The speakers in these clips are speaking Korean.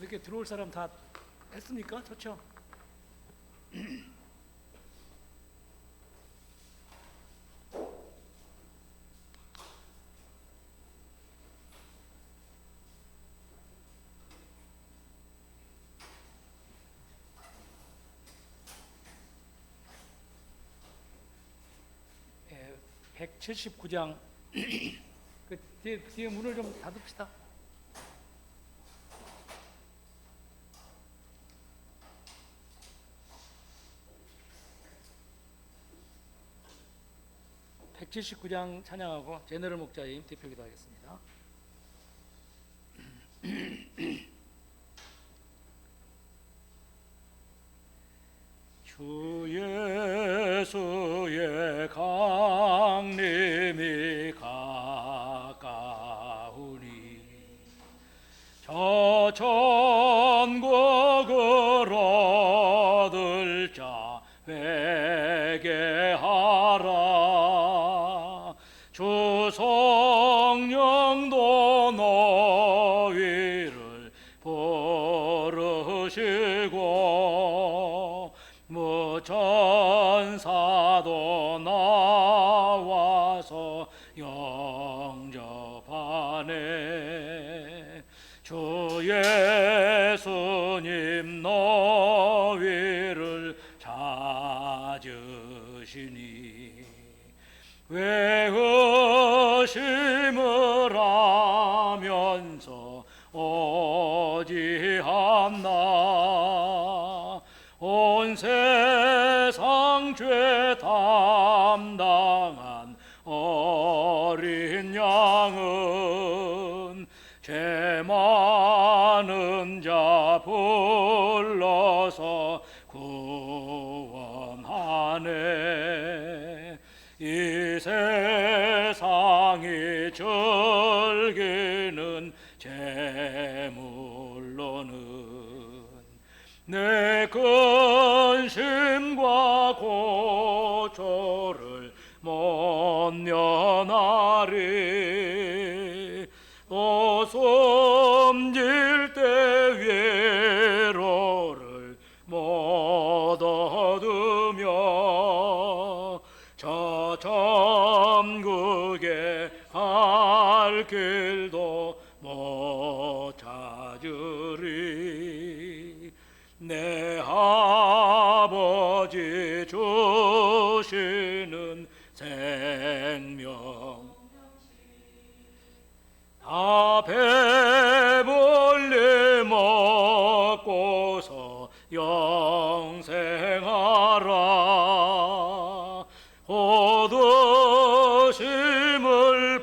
어떻게 들어올 사람 다 했습니까? 좋죠. 예, 179장 그 뒤에 문을 좀 닫읍시다. (179장) 찬양하고 제너럴 목자님 대표기도 하겠습니다. 주 예수의 강림이 가까우니 저 천국을 얻을 자 회개하라. 주 성령도 너희를 부르시고 무천사도 나와서 영접하네. 주 예수님 너희를 찾으시니 왜 의심을 하면서 어찌하나. 온 세상 죄 담당한 어린 양은 죄 많은 자 불러서 구원하네. 이 세상이 즐기는 재물로는 내 근심과 고초를 못 면하리. 또 숨질 때 위로를 못 얻으며 저 천국에 갈 길도 못 찾으리. 내 아버지 주시는 생명 다 배불리 먹고서 영생하라. 호드심을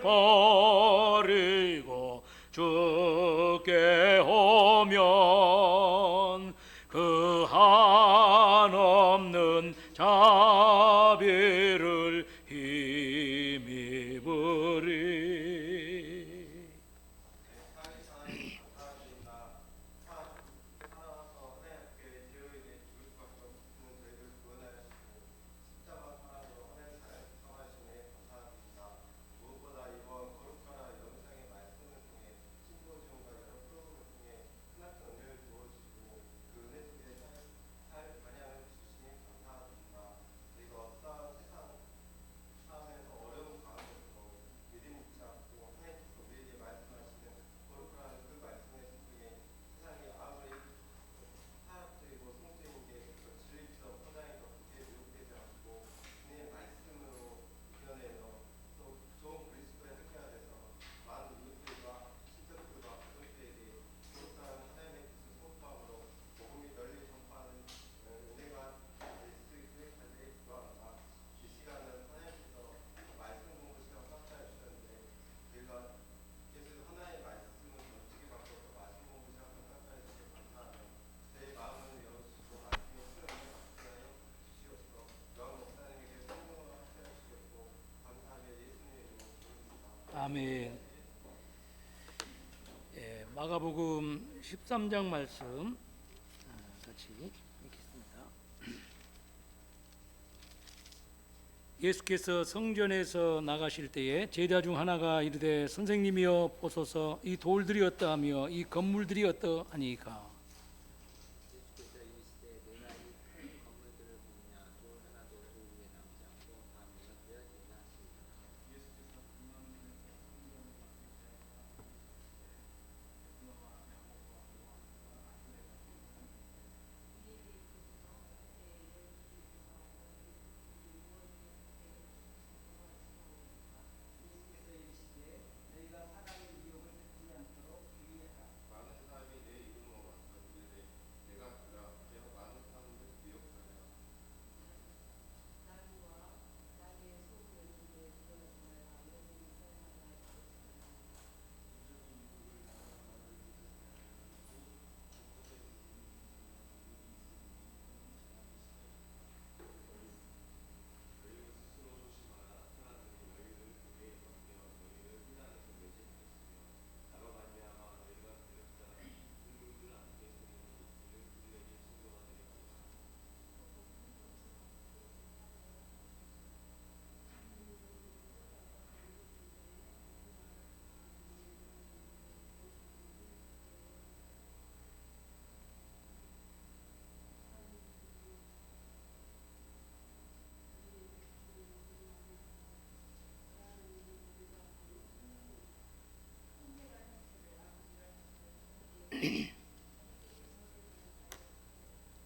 버리고 주께 오면 그 한없는 자비를 힘입으리. 아멘. 예, 마가복음 13장 말씀 같이 읽겠습니다. 예수께서 성전에서 나가실 때에 제자 중 하나가 이르되 선생님이여 보소서 이 돌들이 어떠하며 이 건물들이 어떠하니까.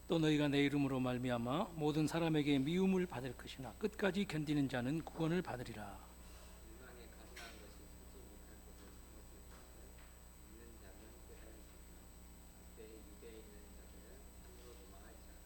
또 너희가 내 이름으로 말미암아 모든 사람에게 미움을 받을 것이나 끝까지 견디는 자는 구원을 받으리라. 유망에 가증한 것이 쓰지 못할 것을 숨었을 때는 있는 자는 깨달을 것이나 그때 유대에 있는 자들은 산으로 도망할지어다.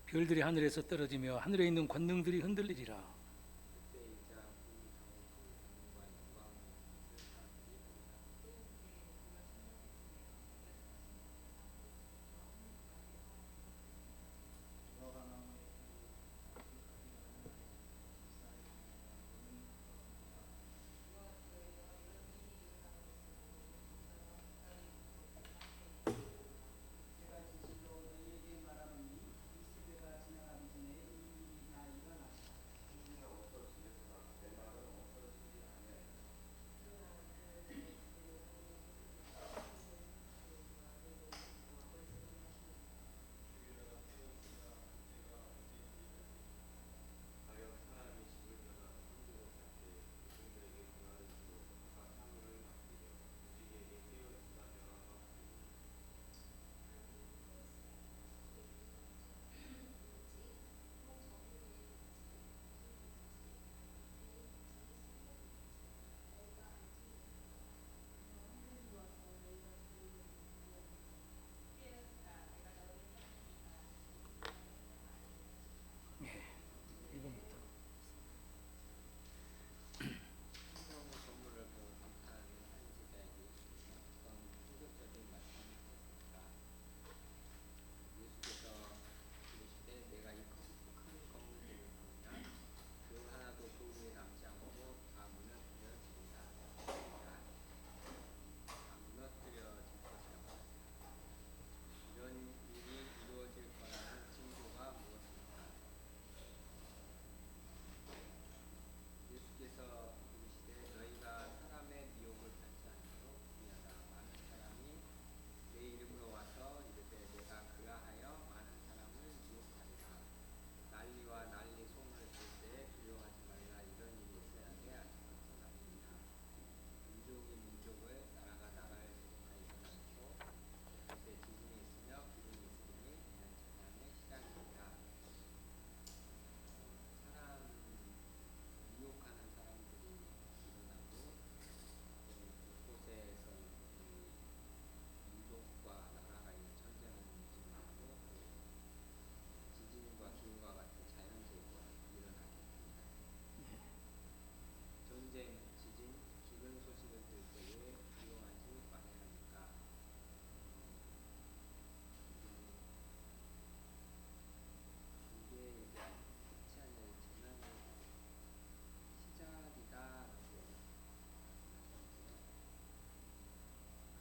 별들이 하늘에서 떨어지며 하늘에 있는 권능들이 흔들리리라. 그때 이자 불이 타고 큰 권능과 영광을 입은 사람들이 보리라. 성경의 본문을 보고 감탄하는 한 제자에게 예수님은 어떤 충격적인 말씀을 하셨습니까? 예수께서 이르시되 내가 이 큰 건물들을 보면 그 하나도 그 위에 남지 않고 다 무너뜨려지리라. 다 무너뜨려질 것이라고 하셨습니다. 이런 일이 이루어질 거라는 징조가 무엇입니까? 예수께서 이르시되 너희가 사람의 미혹을 받지 않도록 주의하라. 많은 사람이 내 이름으로 와서 이르되 내가 그라하여 많은 사람을 미혹하리라. 난리와 난리 소문을 칠 때에 두려워하지 말라. 이런 일이 있어야게 아직 것은 아닙니다. 민족이 민족을 나라가 나라를 대적하여서는 않고 그곳에 지진이 있으며 기근이 있으니 이는 재난의 시작입니다. 사람 미혹하는 사람들이 일어나고 그곳에서 민족과 나라가 있는 전쟁을 일어나고 지진과 기후와 같은 자연재해가 일어나게 됩니다. 전쟁, 지진, 기근 소식을 들을 때에 두려워하지 말아야 합니까? 이게 이제 끝이 아니라 재난의 시작이다라고 말씀하셨는데요.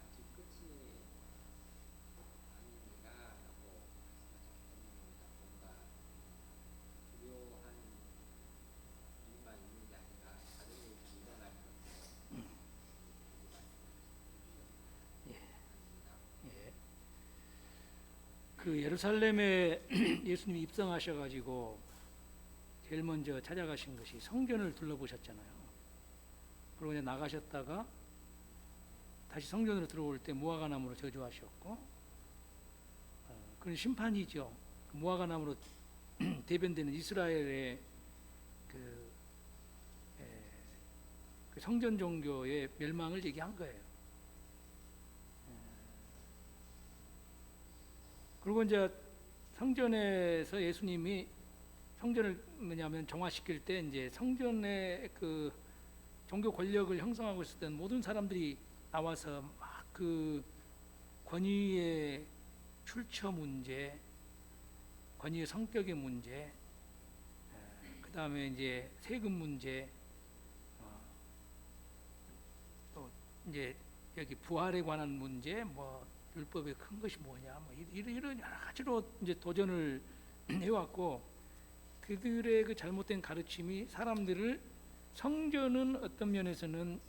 아직 끝이 아닙니다라고 말씀하셨기 때문입니다. 뭔가 두려워한 일만 있는 게 아니라 다른 일이 일어날 것을 미리 말씀하셨습니다. 예. 그 예루살렘에 예수님이 입성하셔가지고 제일 먼저 찾아가신 것이 성전을 둘러보셨잖아요. 그리고 이제 나가셨다가 다시 성전으로 들어올 때 무화과나무로 저주하셨고, 그런 심판이죠. 무화과나무로 대변되는 이스라엘의 그, 그 성전 종교의 멸망을 얘기한 거예요. 그리고 이제 성전에서 예수님이 성전을 뭐냐면 정화시킬 때 이제 성전의 그 종교 권력을 형성하고 있었던 모든 사람들이 나와서 막 그 권위의 출처 문제, 권위의 성격의 문제, 그 다음에 이제 세금 문제, 또 이제 여기 부활에 관한 문제, 뭐 율법의 큰 것이 뭐냐, 뭐 이런 여러 가지로 이제 도전을 해왔고, 그들의 그 잘못된 가르침이 사람들을, 성전은 어떤 면에서는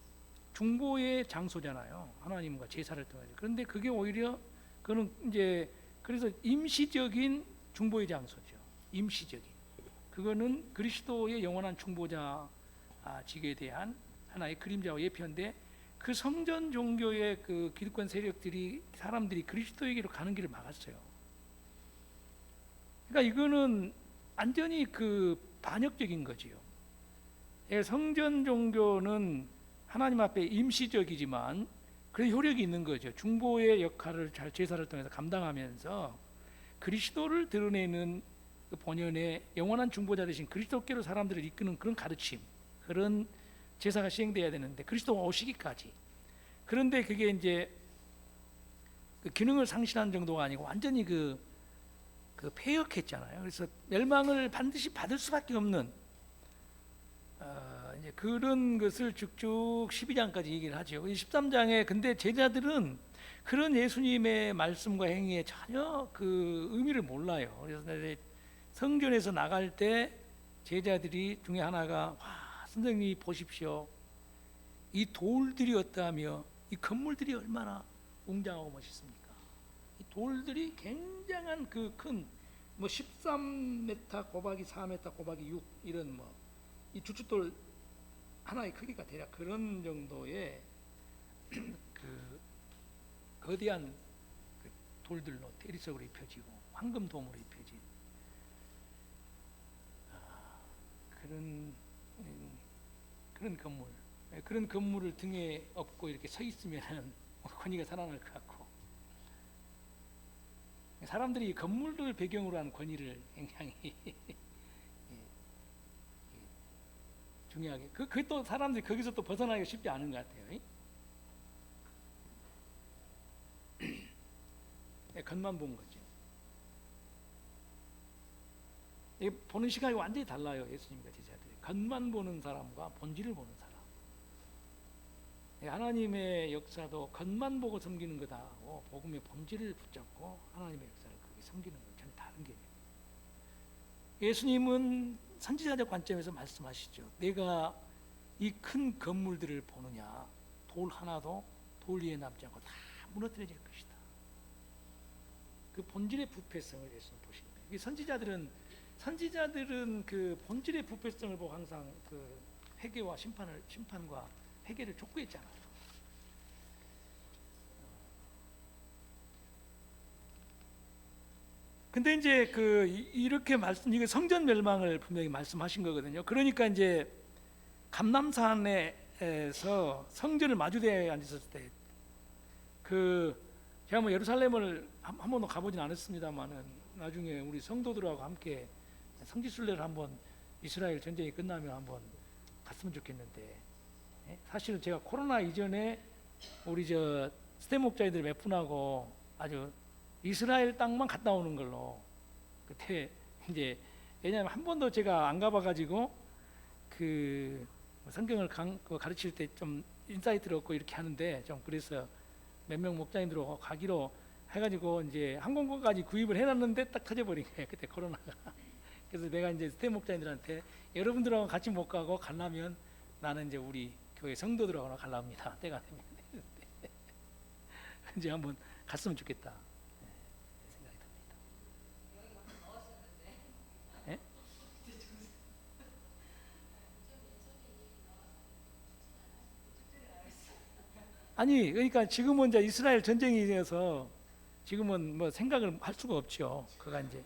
중보의 장소잖아요. 하나님과 제사를 통해서. 그런데 그게 오히려 그는 이제 그래서 임시적인 중보의 장소죠. 임시적인. 그거는 그리스도의 영원한 중보자직에 대한 하나의 그림자와 예표인데, 그 성전 종교의 그 기득권 세력들이 사람들이 그리스도에게로 가는 길을 막았어요. 그러니까 이거는 완전히 그 반역적인 거지요. 성전 종교는 하나님 앞에 임시적이지만 그런 효력이 있는 거죠. 중보의 역할을 잘 제사를 통해서 감당하면서 그리스도를 드러내는 그 본연의 영원한 중보자 되신 그리스도께로 사람들을 이끄는 그런 가르침, 그런 제사가 시행돼야 되는데, 그리스도가 오시기까지. 그런데 그게 이제 그 기능을 상실한 정도가 아니고 완전히 그 폐역했잖아요. 그래서 멸망을 반드시 받을 수밖에 없는 이제 그런 것을 쭉쭉 12장까지 얘기를 하죠. 13장에 근데 제자들은 그런 예수님의 말씀과 행위에 전혀 그 의미를 몰라요. 그래서 성전에서 나갈 때 제자들이 중에 하나가, 와, 선생님이 보십시오. 이 돌들이 어떠하며 이 건물들이 얼마나 웅장하고 멋있습니까? 이 돌들이 굉장한 그 큰 뭐 13m 곱하기 4m 곱하기 6 이런 뭐 이 주춧돌 하나의 크기가 대략 그런 정도의 그 거대한 그 돌들로 대리석으로 입혀지고 황금돔으로 입혀진 그런 건물, 그런 건물을 등에 업고 이렇게 서 있으면은 권위가 살아날 것 같고, 사람들이 건물을 배경으로 한 권위를 굉장히 중요하게, 그 또 사람들이 거기서 또 벗어나기가 쉽지 않은 것 같아요. 겉만 본 거죠. 보는 시각이 완전히 달라요. 예수님과 제자들이 겉만 보는 사람과 본질을 보는 사람. 하나님의 역사도 겉만 보고 섬기는 거다 하고, 복음의 본질을 붙잡고 하나님의 역사를 그렇게 섬기는 건 전혀 다른 개념이에요. 예수님은 선지자적 관점에서 말씀하시죠. 내가 이 큰 건물들을 보느냐, 돌 하나도 돌 위에 남지 않고 다 무너뜨려질 것이다. 그 본질의 부패성을 예수님 보시는 거예요. 선지자들은 그 본질의 부패성을 보고 항상 그 회개와 심판과 회개를 촉구했잖아요. 근데 이제 이렇게 이게 성전 멸망을 분명히 말씀하신 거거든요. 그러니까 이제 감람산에서 성전을 마주대에 앉았을 때, 제가 뭐 예루살렘을 한 번도 가보진 않았습니다만은 나중에 우리 성도들하고 함께 성지순례를 한번 이스라엘 전쟁이 끝나면 한번 갔으면 좋겠는데, 사실은 제가 코로나 이전에 우리 스텝 목자님들 몇 분하고 아주 이스라엘 땅만 갔다 오는 걸로, 그때 이제 왜냐하면 한 번도 제가 안 가봐가지고 성경을 가르칠 때 좀 인사이트를 얻고 이렇게 하는데, 좀 그래서 몇 명 목자님들하고 가기로 해가지고 이제 항공권까지 구입을 해놨는데 딱 터져버린 거예요. 그때 코로나가. 그래서 내가 이제 스텝 목자님들한테 여러분들하고 같이 못 가고 가려면 나는 이제 우리 교회 성도들하고 가려합니다. 때가 되면 이제 한번 갔으면 좋겠다. 생각이 듭니다. 네? 아니, 그러니까 지금은 이제 이스라엘 전쟁이 되어서 지금은 뭐 생각을 할 수가 없죠. 그가 이제.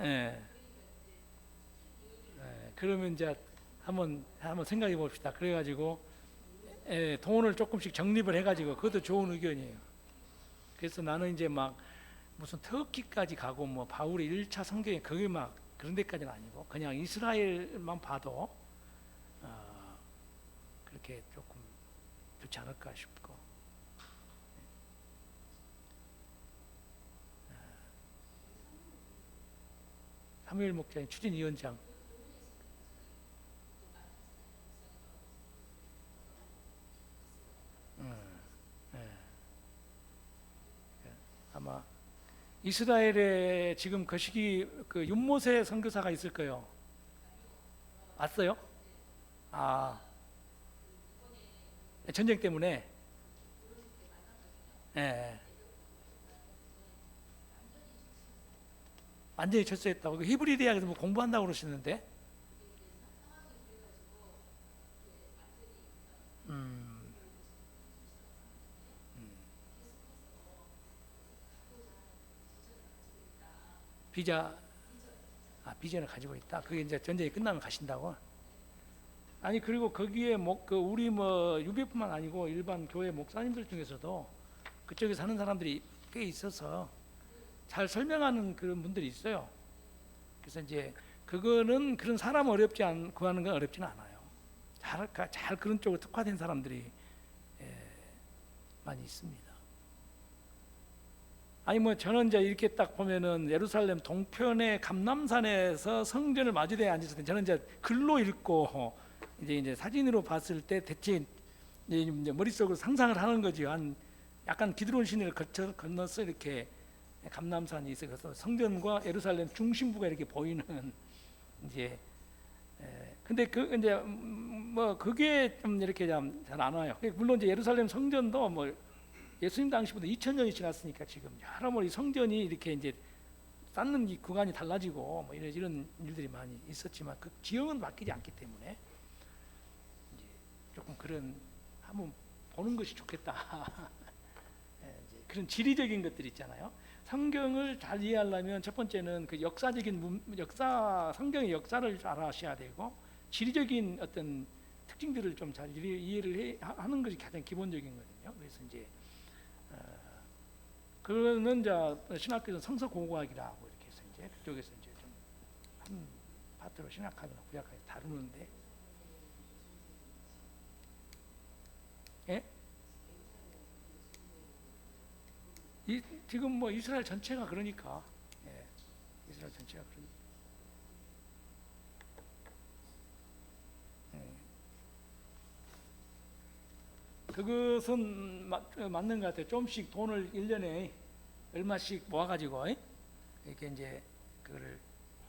예. 그러면 이제 한번 생각해 봅시다. 그래가지고 돈을 조금씩 적립을 해가지고 그것도 좋은 의견이에요. 그래서 나는 이제 막 무슨 터키까지 가고 뭐 바울의 1차 성경에 그게 막 그런 데까지는 아니고 그냥 이스라엘만 봐도 그렇게 조금 좋지 않을까 싶고. 사무엘 목사님 추진위원장. 예. 아마 이스라엘에 지금 그 시기 그 윤모세 선교사가 있을 거예요. 왔어요? 아, 전쟁 때문에. 예. 완전히 철수했다고. 그 히브리 대학에서 뭐 공부한다고 그러시는데. 음, 비자, 비전을 가지고 있다. 그게 이제 전쟁이 끝나면 가신다고. 아니 그리고 거기에 그 우리 뭐 유배뿐만 아니고 일반 교회 목사님들 중에서도 그쪽에 사는 사람들이 꽤 있어서 잘 설명하는 그런 분들이 있어요. 그래서 이제 그거는 그런 사람 어렵지 않 구하는 건 어렵지는 않아요. 잘 그런 쪽으로 특화된 사람들이 많이 있습니다. 아니 뭐 저는 이제 이렇게 딱 보면은 예루살렘 동편의 감람산에서 성전을 마주대에 앉았을 때 저는 이제 글로 읽고 이제 사진으로 봤을 때 대체 이제 머릿속으로 상상을 하는 거지. 한 약간 기드론 시내를 건너서 이렇게 감람산이 있어서 성전과 예루살렘 중심부가 이렇게 보이는 이제 근데 그 이제 뭐 그게 좀 이렇게 잘 안 와요. 물론 이제 예루살렘 성전도 뭐 예수님 당시보다 2000년이 지났으니까 지금 여러모로 성전이 이렇게 이제 쌓는 이 구간이 달라지고 뭐 이런 일들이 많이 있었지만 그 지형은 바뀌지 않기 때문에 이제 조금 그런 한번 보는 것이 좋겠다. 이제 그런 지리적인 것들 있잖아요. 성경을 잘 이해하려면 첫 번째는 그 성경의 역사를 잘 아셔야 되고 지리적인 어떤 특징들을 좀 잘 이해를 하는 것이 가장 기본적인 거거든요. 그래서 이제 그거는 이제 신학교에서 성서공고학이라고 이렇게 해서 이제 그쪽에서 이제 좀 한 파트로 신학하거나 구약하게 다루는데, 예? 지금 뭐 이스라엘 전체가 그러니까, 이스라엘 전체가 그러니까. 그것은 맞는 것 같아요. 좀씩 돈을 1년에 얼마씩 모아가지고 이렇게 이제 그거를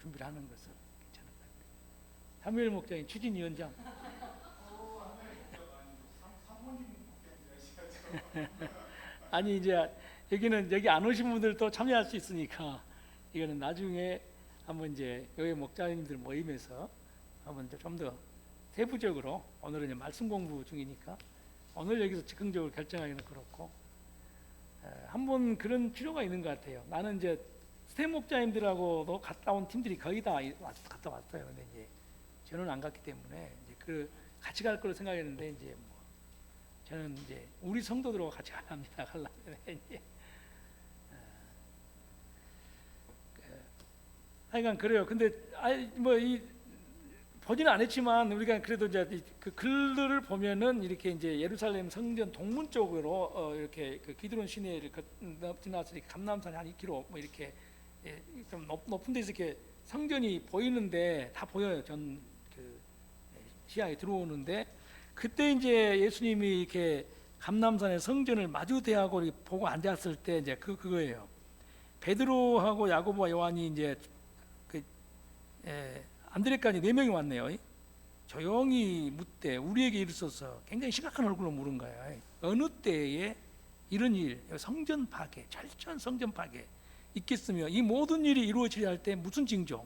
준비를 하는 것은 괜찮은 것 같아요. 사무엘 목장님 추진위원장. 아니 이제 여기 안 오신 분들도 참여할 수 있으니까 이거는 나중에 한번 이제 교회 목자님들 모임에서 한번 좀 더 세부적으로, 오늘은 이제 말씀 공부 중이니까 오늘 여기서 즉흥적으로 결정하기는 그렇고 한번 그런 필요가 있는 것 같아요. 나는 이제 스텝 목자님들하고도 갔다 온 팀들이 거의 다 갔다 왔어요. 근데 이제 저는 안 갔기 때문에 이제 그 같이 갈 거로 생각했는데 이제 뭐 저는 이제 우리 성도들하고 같이 가랍니다. 가려면 이제 하여간 그래요. 근데 뭐 보지는 않았지만 우리가 그래도 이제 그 글들을 보면은 이렇게 이제 예루살렘 성전 동문 쪽으로 이렇게 그 기드론 시내를 지나서 감람산이 한 2km 뭐 이렇게 좀 높은 데서 이렇게 성전이 보이는데 다 보여요. 전 그 시야에 들어오는데 그때 이제 예수님이 이렇게 감람산의 성전을 마주 대하고 보고 앉았을 때 이제 그거예요. 베드로하고 야고보와 요한이 이제 안드레까지 4명이 왔네요. 조용히 묻되 우리에게 이르소서, 굉장히 심각한 얼굴로 물은 거예요. 어느 때에 이런 일, 성전 파괴, 철저한 성전 파괴 있겠으며 이 모든 일이 이루어지려 할 때 무슨 징조,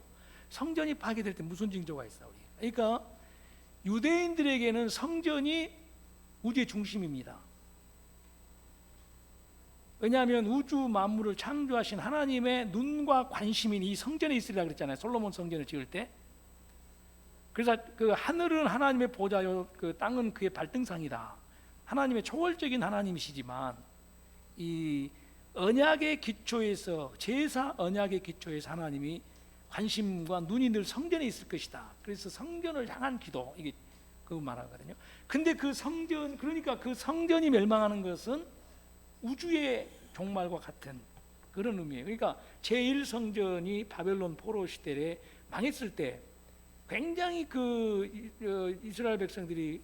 성전이 파괴될 때 무슨 징조가 있어. 그러니까 유대인들에게는 성전이 우주의 중심입니다. 왜냐하면 우주 만물을 창조하신 하나님의 눈과 관심이 이 성전에 있으리라 그랬잖아요. 솔로몬 성전을 지을 때. 그래서 그 하늘은 하나님의 보좌요, 그 땅은 그의 발등상이다. 하나님의 초월적인 하나님이시지만 이 언약의 기초에서 제사 언약의 기초에서 하나님이 관심과 눈이 늘 성전에 있을 것이다. 그래서 성전을 향한 기도 이게 그 말하거든요. 근데 그 성전 그러니까 그 성전이 멸망하는 것은 우주의 종말과 같은 그런 의미예요. 그러니까 제1성전이 바벨론 포로 시대에 망했을 때 굉장히 그 이스라엘 백성들이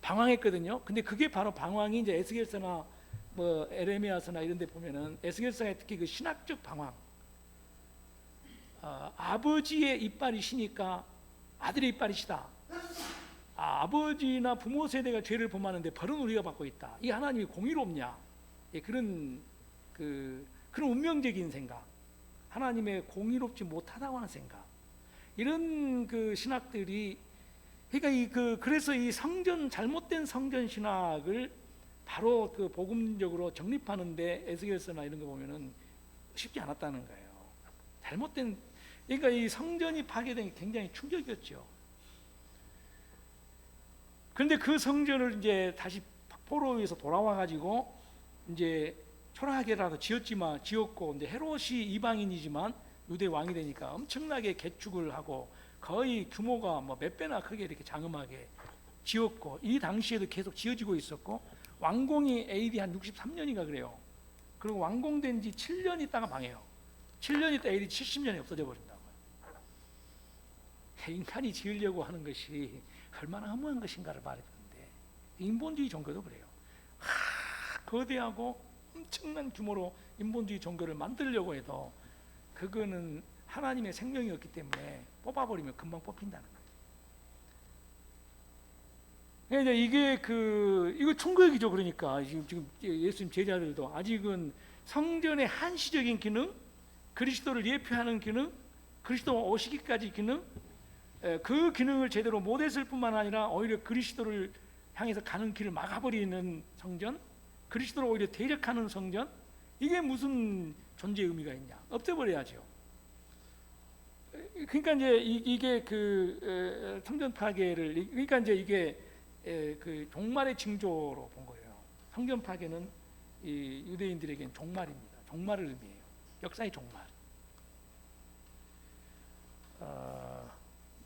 방황했거든요. 근데 그게 바로 방황이 이제 에스겔서나 뭐 에레미야서나 이런 데 보면은 에스겔서에 특히 그 신학적 방황, 아버지의 이빨이시니까 아들의 이빨이시다. 아버지나 부모 세대가 죄를 범하는데 벌은 우리가 받고 있다. 이 하나님이 공의롭냐? 예, 그런 운명적인 생각, 하나님의 공의롭지 못하다고 하는 생각, 이런 그 신학들이 그러니까 그래서 이 성전 잘못된 성전 신학을 바로 그 복음적으로 정립하는데 에스겔서나 이런 거 보면은 쉽지 않았다는 거예요. 잘못된 그러니까 이 성전이 파괴된 게 굉장히 충격이었죠. 그런데 그 성전을 이제 다시 포로에서 돌아와 가지고 이제 초라하게라도 지었고 이제 헤롯이 이방인이지만 유대 왕이 되니까 엄청나게 개축을 하고 거의 규모가 뭐 몇 배나 크게 이렇게 장엄하게 지었고 이 당시에도 계속 지어지고 있었고 완공이 AD 한 63년인가 그래요. 그리고 완공된 지 7년 있다가 망해요. 7년 있다 AD 70년에 없어져 버린다고요. 인간이 지으려고 하는 것이 얼마나 허무한 것인가를 말해주는데 인본주의 종교도 그래요. 거대하고 엄청난 규모로 인본주의 종교를 만들려고 해도 그거는 하나님의 생명이었기 때문에 뽑아버리면 금방 뽑힌다는 거예요. 그러니까 이게 이거 충격이죠. 그러니까 지금 예수님 제자들도 아직은 성전의 한시적인 기능, 그리스도를 예표하는 기능, 그리스도 오시기까지 기능, 그 기능을 제대로 못했을 뿐만 아니라 오히려 그리스도를 향해서 가는 길을 막아버리는 성전, 그리스도를 오히려 대적하는 성전, 이게 무슨 존재 의미가 있냐? 없애버려야죠. 그러니까 이제 이게 성전 파괴를 그러니까 이제 이게 그 종말의 징조로 본 거예요. 성전 파괴는 이 유대인들에게는 종말입니다. 종말을 의미해요. 역사의 종말.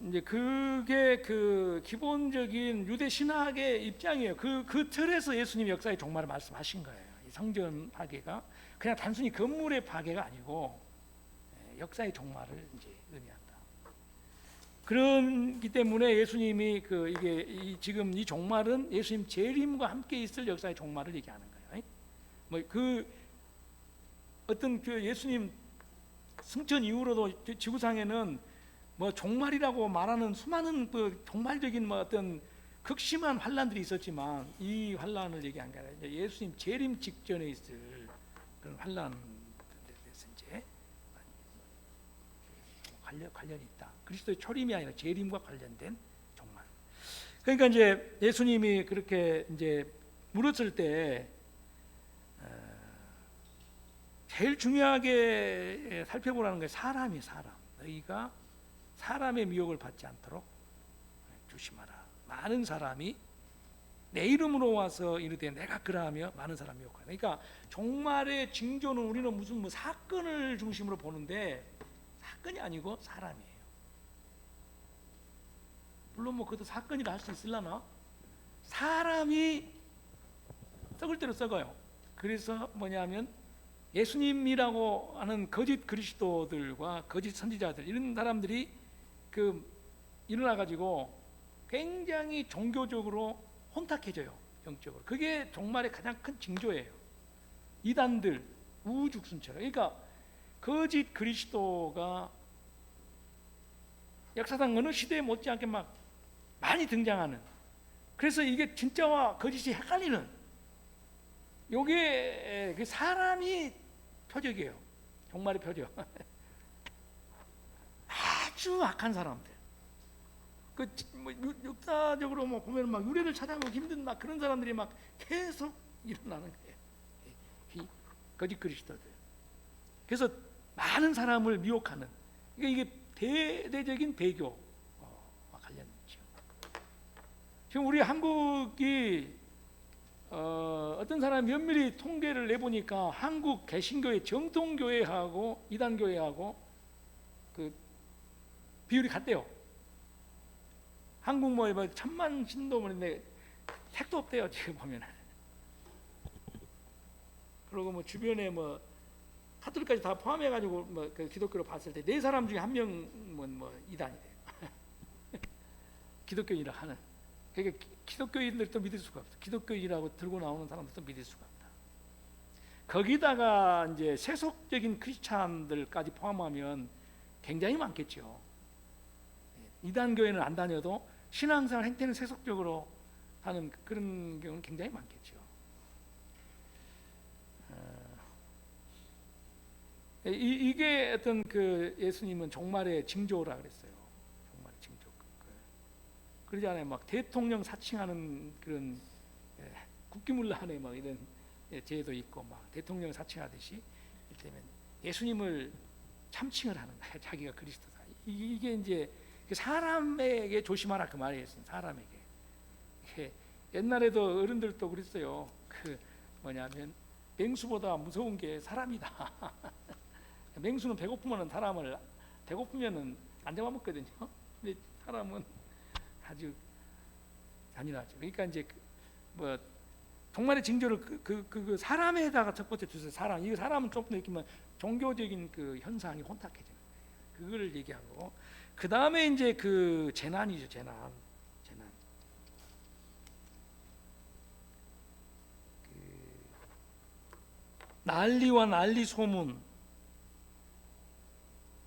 이제 그게 그 기본적인 유대 신학의 입장이에요. 그 틀에서 예수님이 역사의 종말을 말씀하신 거예요. 이 성전 파괴가 그냥 단순히 건물의 파괴가 아니고 역사의 종말을 이제 의미한다. 그렇기 때문에 예수님이 지금 이 종말은 예수님 재림과 함께 있을 역사의 종말을 얘기하는 거예요. 뭐 어떤 예수님 승천 이후로도 지구상에는 뭐 종말이라고 말하는 수많은 종말적인 뭐 어떤 극심한 환란들이 있었지만 이 환란을 얘기한 게 아니라 예수님 재림 직전에 있을 그런 환란에 대해서 이제 관련이 있다. 그리스도의 초림이 아니라 재림과 관련된 종말. 그러니까 이제 예수님이 그렇게 이제 물었을 때 제일 중요하게 살펴보라는 게 사람. 너희가 사람의 미혹을 받지 않도록 조심하라. 많은 사람이 내 이름으로 와서 이르되 내가 그라하며 많은 사람이 미혹하라. 그러니까 종말의 징조는 우리는 무슨 뭐 사건을 중심으로 보는데 사건이 아니고 사람이에요. 물론 뭐 그것도 사건이라 할 수 있으려나 사람이 썩을 대로 썩어요. 그래서 뭐냐면 예수님이라고 하는 거짓 그리스도들과 거짓 선지자들 이런 사람들이 일어나 가지고 굉장히 종교적으로 혼탁해져요. 영적으로. 그게 종말의 가장 큰 징조예요. 이단들 우후죽순처럼. 그러니까 거짓 그리스도가 역사상 어느 시대에 못지않게 막 많이 등장하는. 그래서 이게 진짜와 거짓이 헷갈리는. 요게 사람이 표적이에요. 종말의 표적. 아주 악한 사람들. 뭐 역사적으로 뭐 보면 막 유래를 찾아보기 힘든 막 그런 사람들이 막 계속 일어나는 거예요. 이 거짓 그리스도들. 그래서 많은 사람을 미혹하는. 그러니까 이게 대대적인 배교와 관련이죠. 지금 우리 한국이 어떤 사람이 면밀히 통계를 내보니까 한국 개신교의 정통교회하고 이단교회하고 그 비율이 같대요. 한국 뭐 1000만 신도인데 택도 없대요 지금 보면. 그리고 뭐 주변에 뭐 카톨릭까지 다 포함해가지고 뭐 그 기독교로 봤을 때 4사람 중에 1명은 뭐 이단이 돼요. 기독교인이라 하는. 그러니까 기독교인들도 믿을 수가 없어. 기독교인이라고 들고 나오는 사람들도 믿을 수가 없다. 거기다가 이제 세속적인 크리스찬들까지 포함하면 굉장히 많겠죠. 이단 교회는 안 다녀도 신앙생활 행태는 세속적으로 하는 그런 경우는 굉장히 많겠죠. 이게 어떤 그 예수님은 종말의 징조라 그랬어요. 종말의 징조. 그러잖아요. 막 대통령 사칭하는 그런 국기문란에 막 이런 제도 있고 막 대통령 사칭하듯이 이를테면 예수님을 참칭을 하는 거예요. 자기가 그리스도다. 이게 이제 사람에게 조심하라 그 말이에요. 사람에게. 옛날에도 어른들도 그랬어요. 그 뭐냐면 맹수보다 무서운 게 사람이다. 맹수는 배고프면은 사람을 배고프면은 안 잡아먹거든요. 근데 사람은 아주 잔인하죠. 그러니까 이제 뭐 종말의 징조를 그 사람에다가 첫 번째 주세요. 사람. 이 사람은 조금 느끼면 종교적인 그 현상이 혼탁해져요. 그거를 얘기하고 그 다음에 이제 그 재난이죠. 재난. 난리와 난리 소문.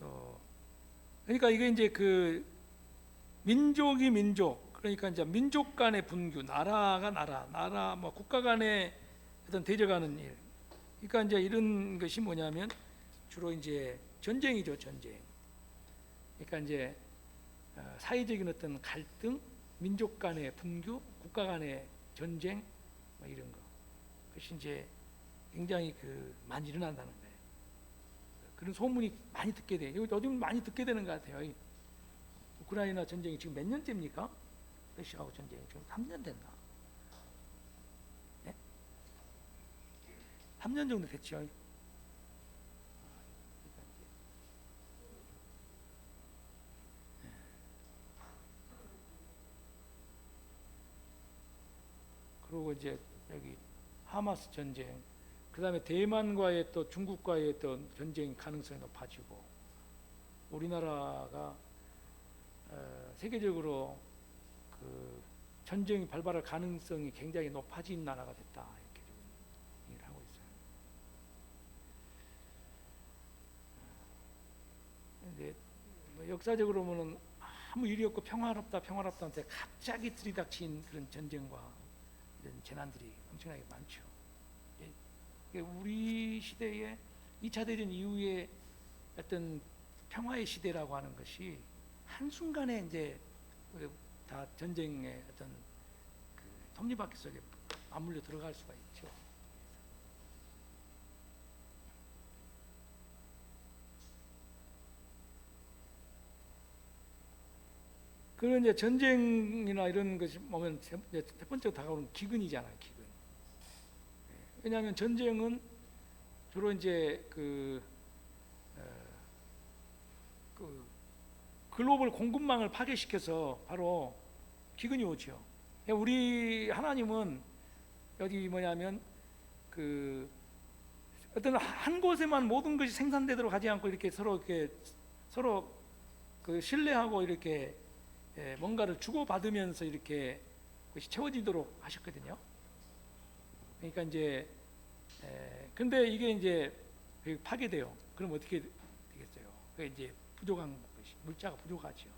또 그러니까 이게 이제 그 민족이 민족, 그러니까 이제 민족 간의 분규, 나라가 나라 뭐 국가 간의 어떤 대적하는 일. 그러니까 이제 이런 것이 뭐냐면 주로 이제 전쟁이죠, 전쟁. 그러니까 이제 사회적인 어떤 갈등, 민족 간의 분규, 국가 간의 전쟁, 뭐 이런 거. 그것이 이제 굉장히 많이 일어난다는 거예요. 그런 소문이 많이 듣게 돼요. 요즘 많이 듣게 되는 것 같아요. 이 우크라이나 전쟁이 지금 몇 년째입니까? 러시아하고 전쟁이 지금 3년 됐나? 네? 3년 정도 됐죠. 그리고 이제 여기 하마스 전쟁, 그 다음에 대만과의 또 중국과의 또 전쟁 가능성이 높아지고 우리나라가 세계적으로 그 전쟁이 발발할 가능성이 굉장히 높아진 나라가 됐다 이렇게 얘기를 하고 있어요. 근데 뭐 역사적으로 보면 아무 일이 없고 평화롭다한테 갑자기 들이닥친 그런 전쟁과 이런 재난들이 엄청나게 많죠. 우리 시대에 2차 대전 이후에 어떤 평화의 시대라고 하는 것이 한순간에 이제 다 전쟁의 어떤 그 톱니바퀴 속에 맞물려 들어갈 수가 있죠. 그런 이제 전쟁이나 이런 것이 보면 첫 번째 다가오는 기근이잖아요, 기근. 왜냐하면 전쟁은 주로 이제 그 글로벌 공급망을 파괴시켜서 바로 기근이 오죠. 우리 하나님은 여기 뭐냐면 그 어떤 한 곳에만 모든 것이 생산되도록 하지 않고 이렇게 서로 그 신뢰하고 이렇게 뭔가를 주고받으면서 이렇게 그것이 채워지도록 하셨거든요. 그러니까 이제 근데 이게 이제 파괴돼요. 그럼 어떻게 되겠어요? 그 이제 부족한 것이 물자가 부족하죠.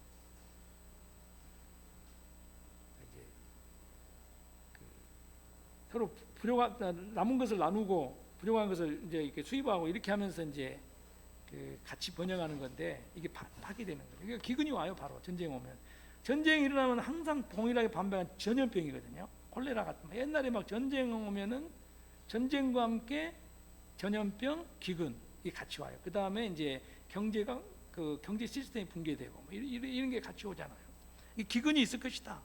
이제 서로 부족한 남은 것을 나누고 부족한 것을 이제 이렇게 수입하고 이렇게 하면서 이제 같이 번영하는 건데 이게 파괴되는 거예요. 그러니까 기근이 와요. 바로 전쟁 오면 전쟁이 일어나면 항상 동일하게 반병한 전염병이거든요. 콜레라 같은 옛날에 막 전쟁 오면은 전쟁과 함께 전염병, 기근 이 같이 와요. 그 다음에 이제 경제가 경제 시스템이 붕괴되고 뭐 이런 게 같이 오잖아요. 이 기근이 있을 것이다.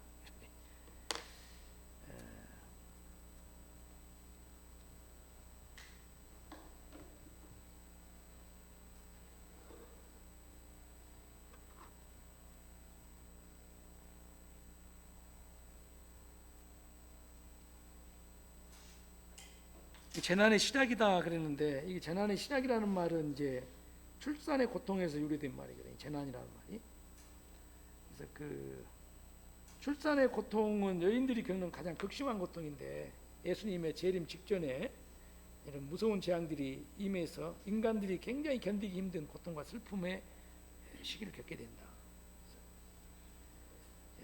재난의 시작이다 그랬는데, 이게 재난의 시작이라는 말은 이제 출산의 고통에서 유래된 말이거든요. 재난이라는 말이. 그래서 그 출산의 고통은 여인들이 겪는 가장 극심한 고통인데, 예수님의 재림 직전에 이런 무서운 재앙들이 임해서 인간들이 굉장히 견디기 힘든 고통과 슬픔의 시기를 겪게 된다.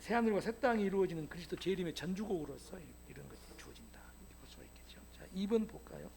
새하늘과 새 땅이 이루어지는 그리스도 재림의 전주곡으로서 이런 것들이 주어진다, 이렇게 볼 수가 있겠죠. 자, 2번 볼까요?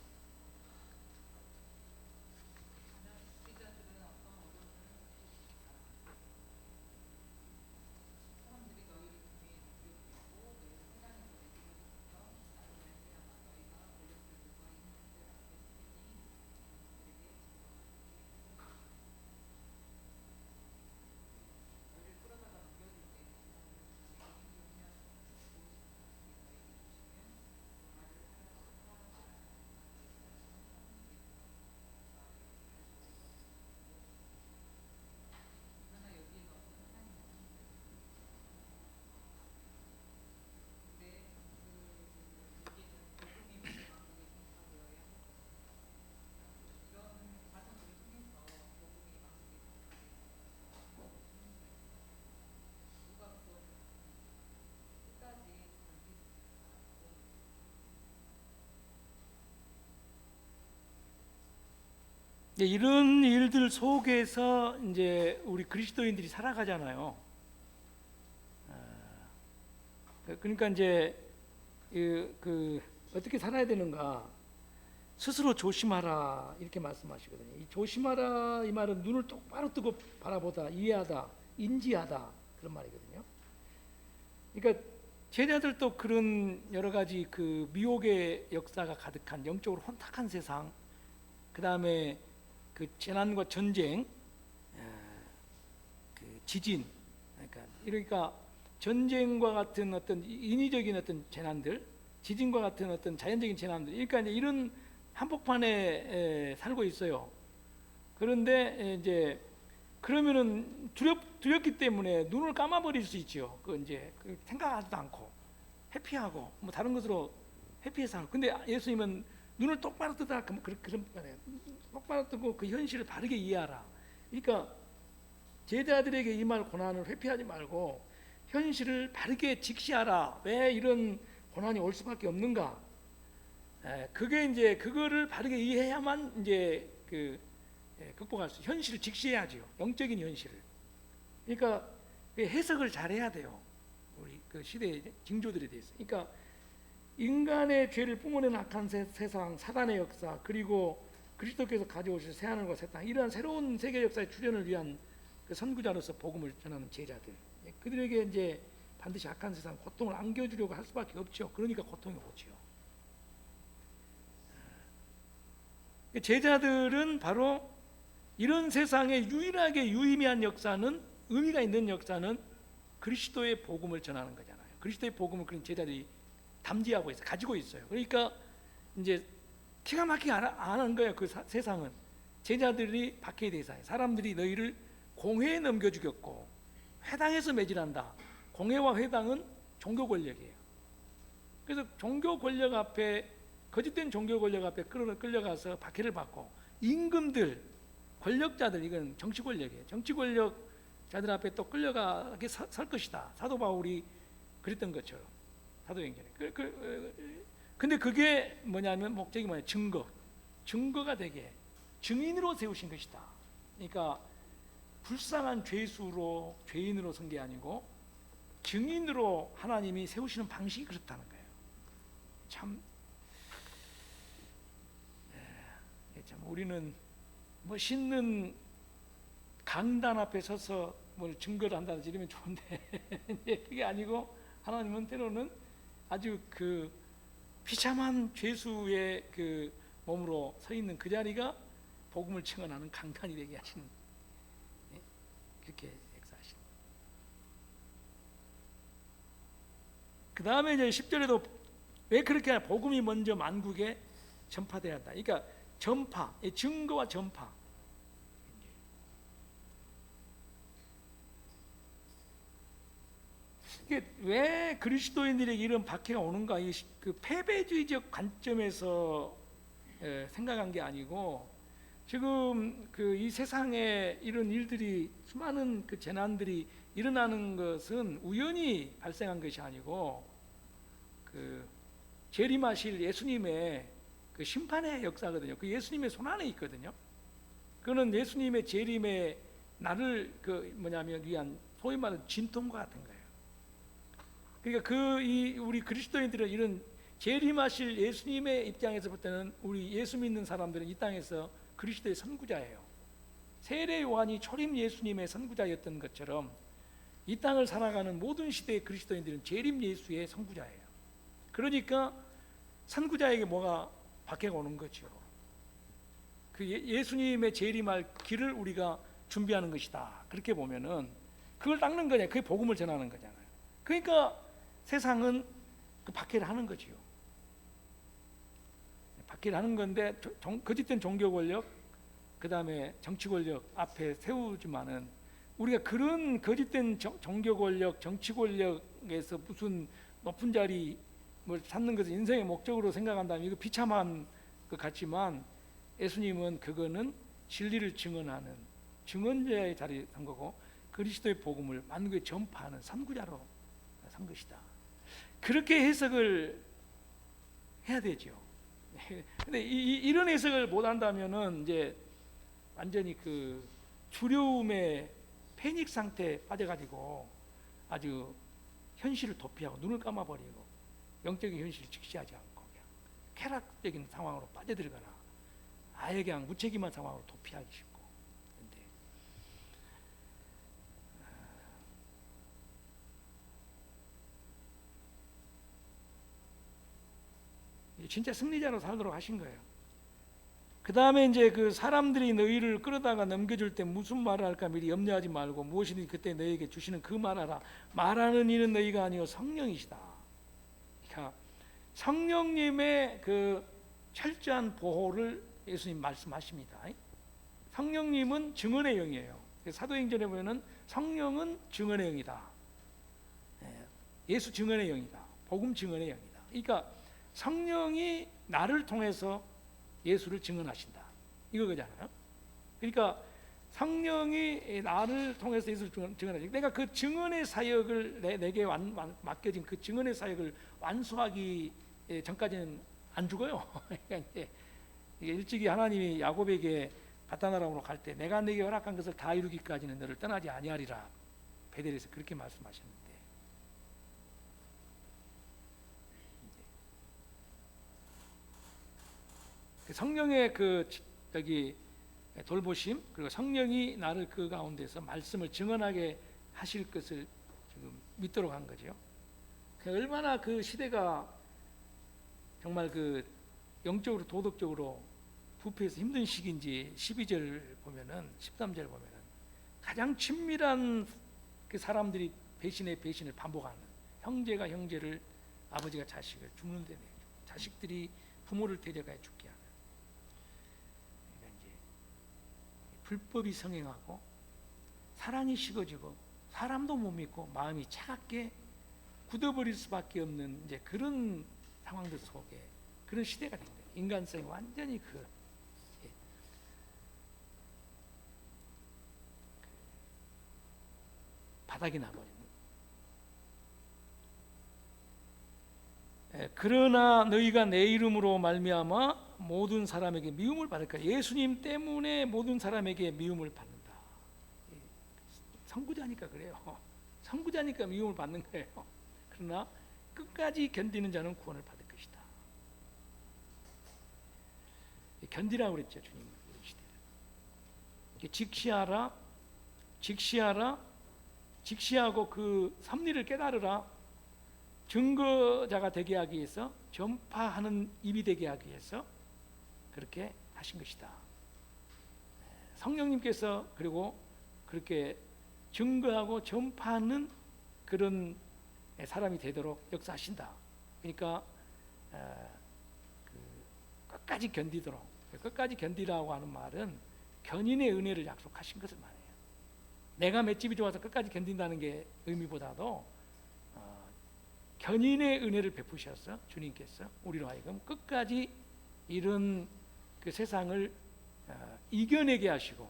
이런 일들 속에서 이제 우리 그리스도인들이 살아가잖아요. 그러니까 이제 어떻게 살아야 되는가? 스스로 조심하라 이렇게 말씀하시거든요. 이 조심하라 이 말은 눈을 똑바로 뜨고 바라보다, 이해하다, 인지하다 그런 말이거든요. 그러니까 제자들도 그런 여러 가지 그 미혹의 역사가 가득한 영적으로 혼탁한 세상, 그 다음에 그 재난과 전쟁, 그 지진, 그러니까 전쟁과 같은 어떤 인위적인 어떤 재난들, 지진과 같은 어떤 자연적인 재난들, 그러니까 이제 이런 한복판에 살고 있어요. 그런데 이제 그러면은 두렵기 때문에 눈을 감아버릴 수 있죠. 그 이제 생각하지도 않고 회피하고 뭐 다른 것으로 회피해서 하고. 근데 예수님은 눈을 똑바로 뜨다 그런 말이에요. 똑바로 뜨고 그 현실을 바르게 이해하라. 그러니까 제자들에게 임할 고난을 회피하지 말고 현실을 바르게 직시하라. 왜 이런 고난이 올 수밖에 없는가? 그게 이제 그거를 바르게 이해해야만 이제 극복할 수, 현실을 직시해야죠. 영적인 현실을. 그러니까 해석을 잘해야 돼요. 우리 그 시대의 징조들에 대해서. 그러니까 인간의 죄를 뿜어내는 악한 세상, 사단의 역사, 그리고 그리스도께서 가져오실 새하늘과 새 땅, 이러한 새로운 세계 역사의 출현을 위한 그 선구자로서 복음을 전하는 제자들, 그들에게 이제 반드시 악한 세상, 고통을 안겨주려고 할 수밖에 없죠. 그러니까 고통이 오죠. 제자들은 바로 이런 세상에 유일하게 유의미한 역사는, 의미가 있는 역사는 그리스도의 복음을 전하는 거잖아요. 그리스도의 복음을 그런 제자들이 담지하고 있어요. 가지고 있어요. 그러니까 이제 기가 막히게 아는 거예요. 그 세상은 제자들이 박해의 대상이에요. 사람들이 너희를 공회에 넘겨 죽였고 회당에서 매질한다. 공회와 회당은 종교 권력이에요. 그래서 종교 권력 앞에, 거짓된 종교 권력 앞에 끌려가서 박해를 받고, 임금들, 권력자들, 이건 정치 권력이에요. 정치 권력자들 앞에 또 끌려가게 설 것이다. 사도 바울이 그랬던 것처럼, 사도행전에. 근데 그게 뭐냐면 목적이 뭐냐? 증거가 되게 증인으로 세우신 것이다. 그러니까 불쌍한 죄수로, 죄인으로 선 게 아니고 증인으로 하나님이 세우시는 방식이 그렇다는 거예요. 참 우리는 뭐 신는 강단 앞에 서서 뭘 증거를 한다든지 이러면 좋은데 그게 아니고, 하나님은 때로는 아주 그 비참한 죄수의 그 몸으로 서 있는 그 자리가 복음을 증언하는 강단이 되게 하시는, 그렇게 역사하시는. 그 다음에 이제 10절에도 왜 그렇게 하냐? 복음이 먼저 만국에 전파돼야 한다. 그러니까 전파, 증거와 전파. 이게 왜 그리스도인들에게 이런 박해가 오는가? 그 패배주의적 관점에서 생각한 게 아니고 지금 그 이 세상에 이런 일들이 수많은 그 재난들이 일어나는 것은 우연히 발생한 것이 아니고 그 재림하실 예수님의 그 심판의 역사거든요. 그 예수님의 손 안에 있거든요. 그거는 예수님의 재림의 나를 위한 소위 말하는 진통과 같은 거예요. 그러니까 우리 그리스도인들은 이런 재림하실 예수님의 입장에서 볼 때는 우리 예수 믿는 사람들은 이 땅에서 그리스도의 선구자예요. 세례 요한이 초림 예수님의 선구자였던 것처럼 이 땅을 살아가는 모든 시대의 그리스도인들은 재림 예수의 선구자예요. 그러니까 선구자에게 뭐가 박해가 오는 거죠. 그 예수님의 재림할 길을 우리가 준비하는 것이다. 그렇게 보면은 그걸 닦는 거냐, 그게 복음을 전하는 거잖아요. 그러니까 세상은 그 박해를 하는 거지요. 박해를 하는 건데 거짓된 종교 권력, 그 다음에 정치 권력 앞에 세우지만은 우리가 그런 거짓된 종교 권력, 정치 권력에서 무슨 높은 자리 뭘 찾는 것을 인생의 목적으로 생각한다면 이거 비참한 것 같지만 예수님은 그거는 진리를 증언하는 증언자의 자리에 선 거고 그리스도의 복음을 만국에 전파하는 선구자로 선 것이다. 그렇게 해석을 해야 되죠. 근데 이런 해석을 못 한다면은 이제 완전히 그 두려움의 패닉 상태에 빠져가지고 아주 현실을 도피하고 눈을 감아버리고 영적인 현실을 직시하지 않고 그냥 쾌락적인 상황으로 빠져들거나 아예 그냥 무책임한 상황으로 도피하기 쉽고. 그런데 진짜 승리자로 살도록 하신 거예요. 그 다음에 이제 그 사람들이 너희를 끌어다가 넘겨줄 때 무슨 말을 할까 미리 염려하지 말고 무엇이든지 그때 너희에게 주시는 그 말하라. 말하는 이는 너희가 아니요 성령이시다. 그러니까 성령님의 그 철저한 보호를 예수님 말씀하십니다. 성령님은 증언의 영이에요. 사도행전에 보면은 성령은 증언의 영이다. 예수 증언의 영이다. 복음 증언의 영이다. 그러니까 성령이 나를 통해서 예수를 증언하신다. 이거잖아요. 그러니까 성령이 나를 통해서 예수를 증언하시. 내가 그 증언의 사역을 내게 맡겨진 그 증언의 사역을 완수하기 전까지는 안 죽어요. 그러니까 일찍이 하나님이 야곱에게 바다나람으로 갈 때 내가 네게 허락한 것을 다 이루기까지는 너를 떠나지 아니하리라. 베델에서 그렇게 말씀하셨는데 성령의 돌보심 그리고 성령이 나를 그 가운데서 말씀을 증언하게 하실 것을 지금 믿도록 한 거죠. 얼마나 그 시대가 정말 그 영적으로 도덕적으로 부패해서 힘든 시기인지 12절 보면은 13절 보면은 가장 친밀한 그 사람들이 배신의 배신을 반복하는 형제가 형제를 아버지가 자식을 죽는 데 내죠. 자식들이 부모를 데려가야 죽게 하는. 그러니까 이제 불법이 성행하고 사랑이 식어지고 사람도 못 믿고 마음이 차갑게 굳어버릴 수밖에 없는 이제 그런 상황들 속에 그런 시대가 된 거예요. 인간성이 완전히 바닥이 나버리는. 그러나 너희가 내 이름으로 말미암아 모든 사람에게 미움을 받을 거야. 예수님 때문에 모든 사람에게 미움을 받는다. 선구자니까 그래요. 선구자니까 미움을 받는 거예요. 그러나 끝까지 견디는 자는 구원을 받을 것이다. 견디라고 그랬죠, 주님은. 직시하라, 직시하고 그 섭리를 깨달으라. 증거자가 되게 하기 위해서, 전파하는 입이 되게 하기 위해서 그렇게 하신 것이다. 성령님께서 그리고 그렇게 증거하고 전파하는 그런 사람이 되도록 역사하신다. 그러니까 끝까지 견디도록. 끝까지 견디라고 하는 말은 견인의 은혜를 약속하신 것을 말해요. 내가 맷집이 좋아서 끝까지 견딘다는 게 의미보다도 견인의 은혜를 베푸셔서 주님께서 우리로 하여금 끝까지 이런 그 세상을 이겨내게 하시고,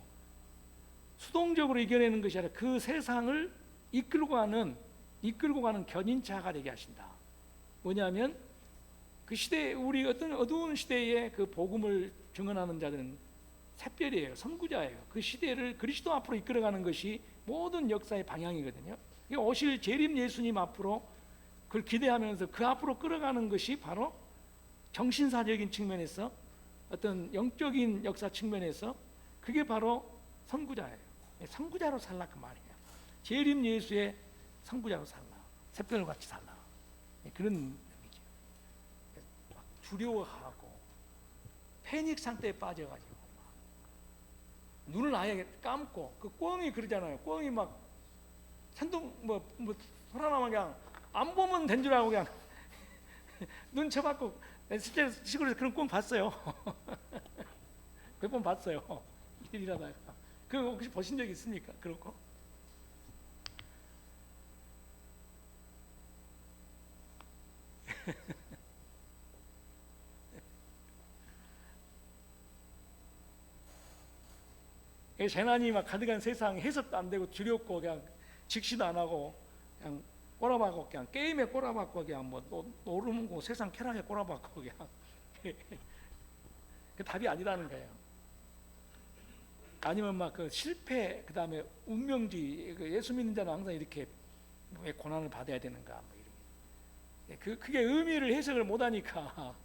수동적으로 이겨내는 것이 아니라 그 세상을 이끌고 가는 견인차가 되게 하신다. 뭐냐면 그 시대, 우리 어떤 어두운 시대에 그 복음을 증언하는 자들은 샛별이에요. 선구자예요. 그 시대를 그리스도 앞으로 이끌어가는 것이 모든 역사의 방향이거든요. 오실 재림 예수님 앞으로 그걸 기대하면서 그 앞으로 끌어가는 것이 바로 정신사적인 측면에서, 어떤 영적인 역사 측면에서 그게 바로 선구자예요. 선구자로 살라 그 말이에요. 재림 예수의 선구자로 살라, 샛별같이 살라, 그런 의미죠. 막 두려워하고 패닉 상태에 빠져가지고 막 눈을 아예 감고, 그 꿩이 그러잖아요. 꿩이 막 산동 뭐 소라나면 그냥 안 보면 된 줄 알고 그냥 눈 쳐박고, 실제 시골에서 그런 꿩 봤어요. 몇 번 봤어요. 일이라다가. 그거 혹시 보신 적 있습니까? 그런 거? 재난이 막 가득한 세상, 해석도 안 되고 두렵고 그냥 직시도 안 하고 그냥 꼬라박고, 그냥 게임에 꼬라박고, 그냥 뭐 노름고 세상 쾌락에 꼬라박고 그냥 그 답이 아니라는 거예요. 아니면 막 그 실패, 그 다음에 운명주의, 그 예수 믿는 자는 항상 이렇게 왜 고난을 받아야 되는가, 뭐 이런. 그게 의미를 해석을 못하니까.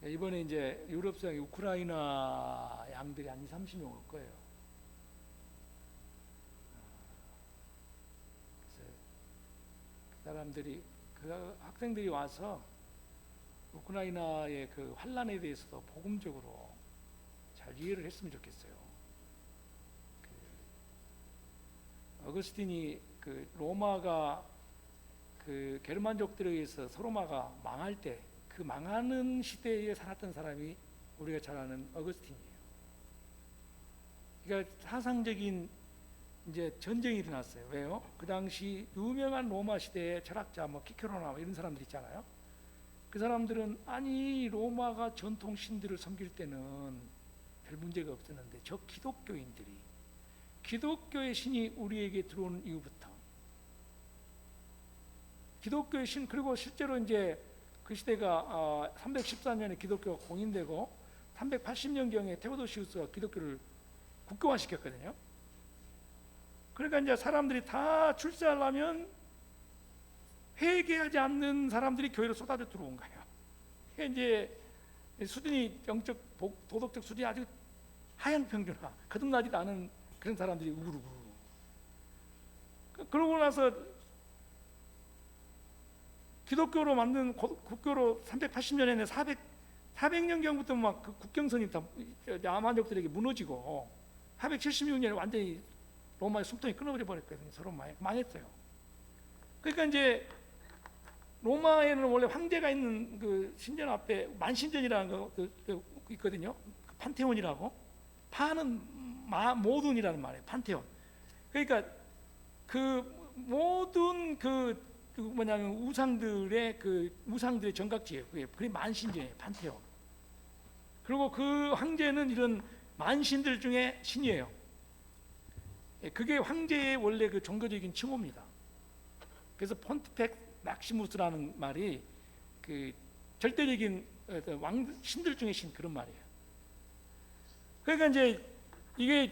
이번에 이제 유럽 서양 우크라이나 양들이 한 20-30명 올 거예요. 그래서 그 사람들이, 그 학생들이 와서 우크라이나의 그 환란에 대해서도 복음적으로 잘 이해를 했으면 좋겠어요. 어거스틴이 그 로마가 그 게르만족들에 의해서 서로마가 망할 때, 그 망하는 시대에 살았던 사람이 우리가 잘 아는 어거스틴이에요. 그러니까 사상적인 이제 전쟁이 일어났어요. 왜요? 그 당시 유명한 로마 시대의 철학자 뭐 키케로나 이런 사람들 있잖아요. 그 사람들은 아니 로마가 전통 신들을 섬길 때는 별 문제가 없었는데 저 기독교인들이, 기독교의 신이 우리에게 들어온 이후부터 기독교의 신, 그리고 실제로 이제 그 시대가 314년에 기독교가 공인되고 380년경에 테오도시우스가 기독교를 국교화시켰거든요. 그러니까 이제 사람들이 다 출세하려면 회개하지 않는 사람들이 교회로 쏟아져 들어온 거예요. 이제 수준이, 영적 도덕적 수준이 아주 하향 평준화, 거듭나지도 않은 그런 사람들이 우르르. 그러고 나서 기독교로 만든 국교로 380년에는 400년경부터 막 그 국경선이 다 야만족들에게 무너지고 476년에 완전히 로마의 숨통이 끊어져 버렸거든요. 서로 망했어요. 그러니까 이제 로마에는 원래 황제가 있는 그 신전 앞에 만신전이라는 거 있거든요. 판테온이라고. 파는 모든이라는 말이에요. 판테온. 그러니까 그 모든 그 뭐냐면 우상들의 정각지예요. 그게 만신전이에요. 판테온. 그리고 그 황제는 이런 만신들 중에 신이에요. 그게 황제의 원래 그 종교적인 칭호입니다. 그래서 폰티펙 막시무스라는 말이 그 절대적인 신들 중에 신, 그런 말이에요. 그러니까 이제 이게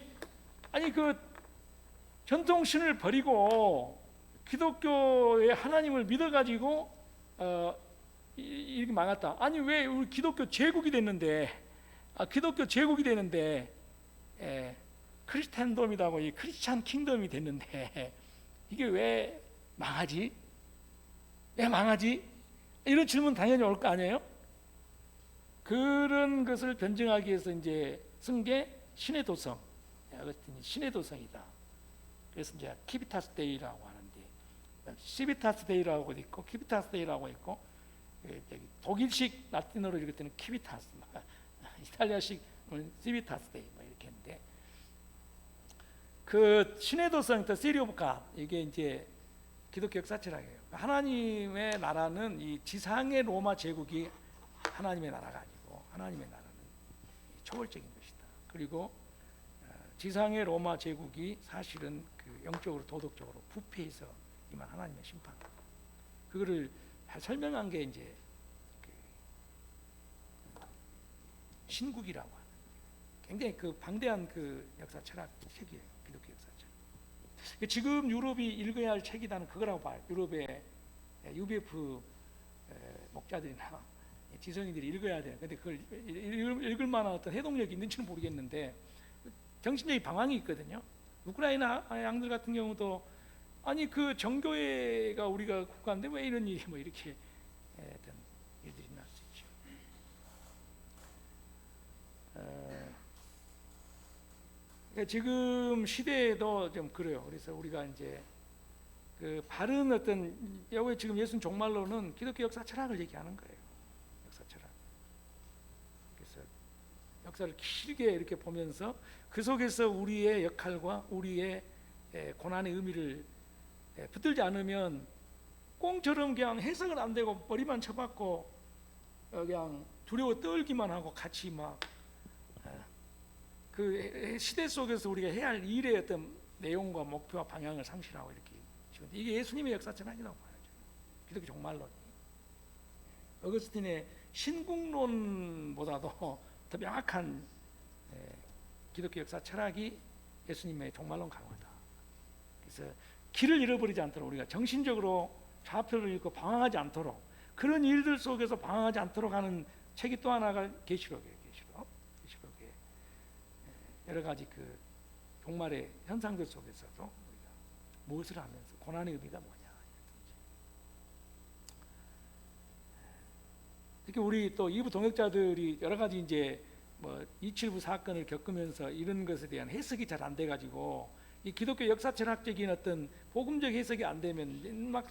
아니 그 전통 신을 버리고 기독교의 하나님을 믿어가지고 이렇게 망했다. 아니 왜 우리 기독교 제국이 됐는데, 기독교 제국이 되는데 크리스찬덤이라고 이 크리스찬 킹덤이 됐는데 이게 왜 망하지? 왜 망하지? 이런 질문 당연히 올 거 아니에요? 그런 것을 변증하기 위해서 이제 쓴 게 신의 도성, 어거스틴이 신의 도성이다. 그래서 이제 키비타스 데이라고 하는데, 시비타스 데이라고 있고 키비타스 데이라고 있고, 독일식 라틴어로 읽을 때는 키비타스, 이탈리아식 시비타스 데이 뭐 이렇게 했는데, 그 신의 도성, 더 시리 오브 갓, 이게 이제 기독교 역사 철학이에요. 하나님의 나라는 이 지상의 로마 제국이 하나님의 나라가 아니고 하나님의 나라는 초월적인 것이다. 그리고 지상의 로마 제국이 사실은 그 영적으로 도덕적으로 부패해서 임한 하나님의 심판. 그거를 설명한 게 이제 그 신국이라고 하는 굉장히 그 방대한 그 역사 철학 책이에요. 기독교 역사 철학. 지금 유럽이 읽어야 할 책이다는 그거라고 봐요. 유럽의 UBF 목자들이나 지성인들이 읽어야 돼요. 근데 그걸 읽을 만한 어떤 해동력이 있는지는 모르겠는데 정신적인 방황이 있거든요. 우크라이나 양들 같은 경우도 아니 그 정교회가 우리가 국가인데 왜 이런 일이 뭐 이렇게 어떤 일들이 날 수 있죠. 그러니까 지금 시대에도 좀 그래요. 그래서 우리가 이제 그 바른 어떤 여기 지금 예수는 종말론은 기독교 역사 철학을 얘기하는 거예요. 역사 철학. 그래서 역사를 길게 이렇게 보면서 그 속에서 우리의 역할과 우리의 고난의 의미를 붙들지 않으면 꽁처럼 그냥 해석은 안 되고 머리만 쳐박고 그냥 두려워 떨기만 하고 같이 막 그 시대 속에서 우리가 해야 할 일의 어떤 내용과 목표와 방향을 상실하고 이렇게 이게 예수님의 역사 철학이라고 봐야죠. 기독교 종말론이 어거스틴의 신국론보다도 더 명확한 기독교 역사 철학이 예수님의 종말론 강화다. 그래서 길을 잃어버리지 않도록 우리가 정신적으로 좌표를 잃고 방황하지 않도록 그런 일들 속에서 방황하지 않도록 하는 책이 또 하나가 계시록이에요. 계시록에 여러 가지 그 종말의 현상들 속에서도 우리가 무엇을 하면서 고난의 의미가 뭐냐 특히 우리 또 이부 동역자들이 여러 가지 이제 뭐 279 사건을 겪으면서 이런 것에 대한 해석이 잘 안 돼가지고 이 기독교 역사 철학적인 어떤 복음적 해석이 안 되면 막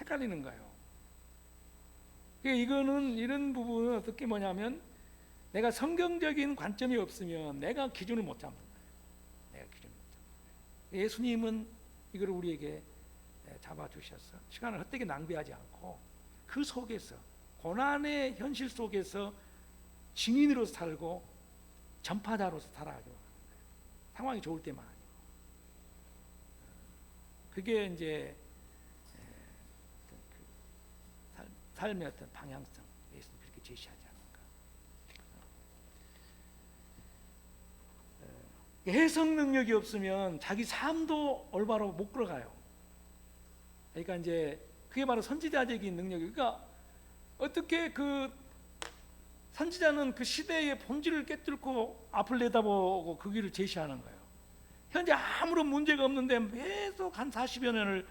헷갈리는 거예요. 그러니까 이거는 이런 부분은 어떻게 뭐냐면 내가 성경적인 관점이 없으면 내가 기준을 못 잡는 거예요. 내가 기준을 못 잡는 거예요. 예수님은 이걸 우리에게 잡아주셔서 시간을 헛되게 낭비하지 않고 그 속에서 고난의 현실 속에서 증인으로서 살고 전파자로서 살아가기로 하는 거예요. 상황이 좋을 때만 아니고 그게 이제 삶의 어떤 방향성 예수님 그렇게 제시하지 않을까. 해석 능력이 없으면 자기 삶도 올바로 못 걸어가요. 그러니까 이제 그게 바로 선지자적인 능력이에요. 그러니까 어떻게 그 선지자는 그 시대의 본질을 깨뚫고 앞을 내다보고 그 길을 제시하는 거예요. 현재 아무런 문제가 없는데 계속 한 40여 년을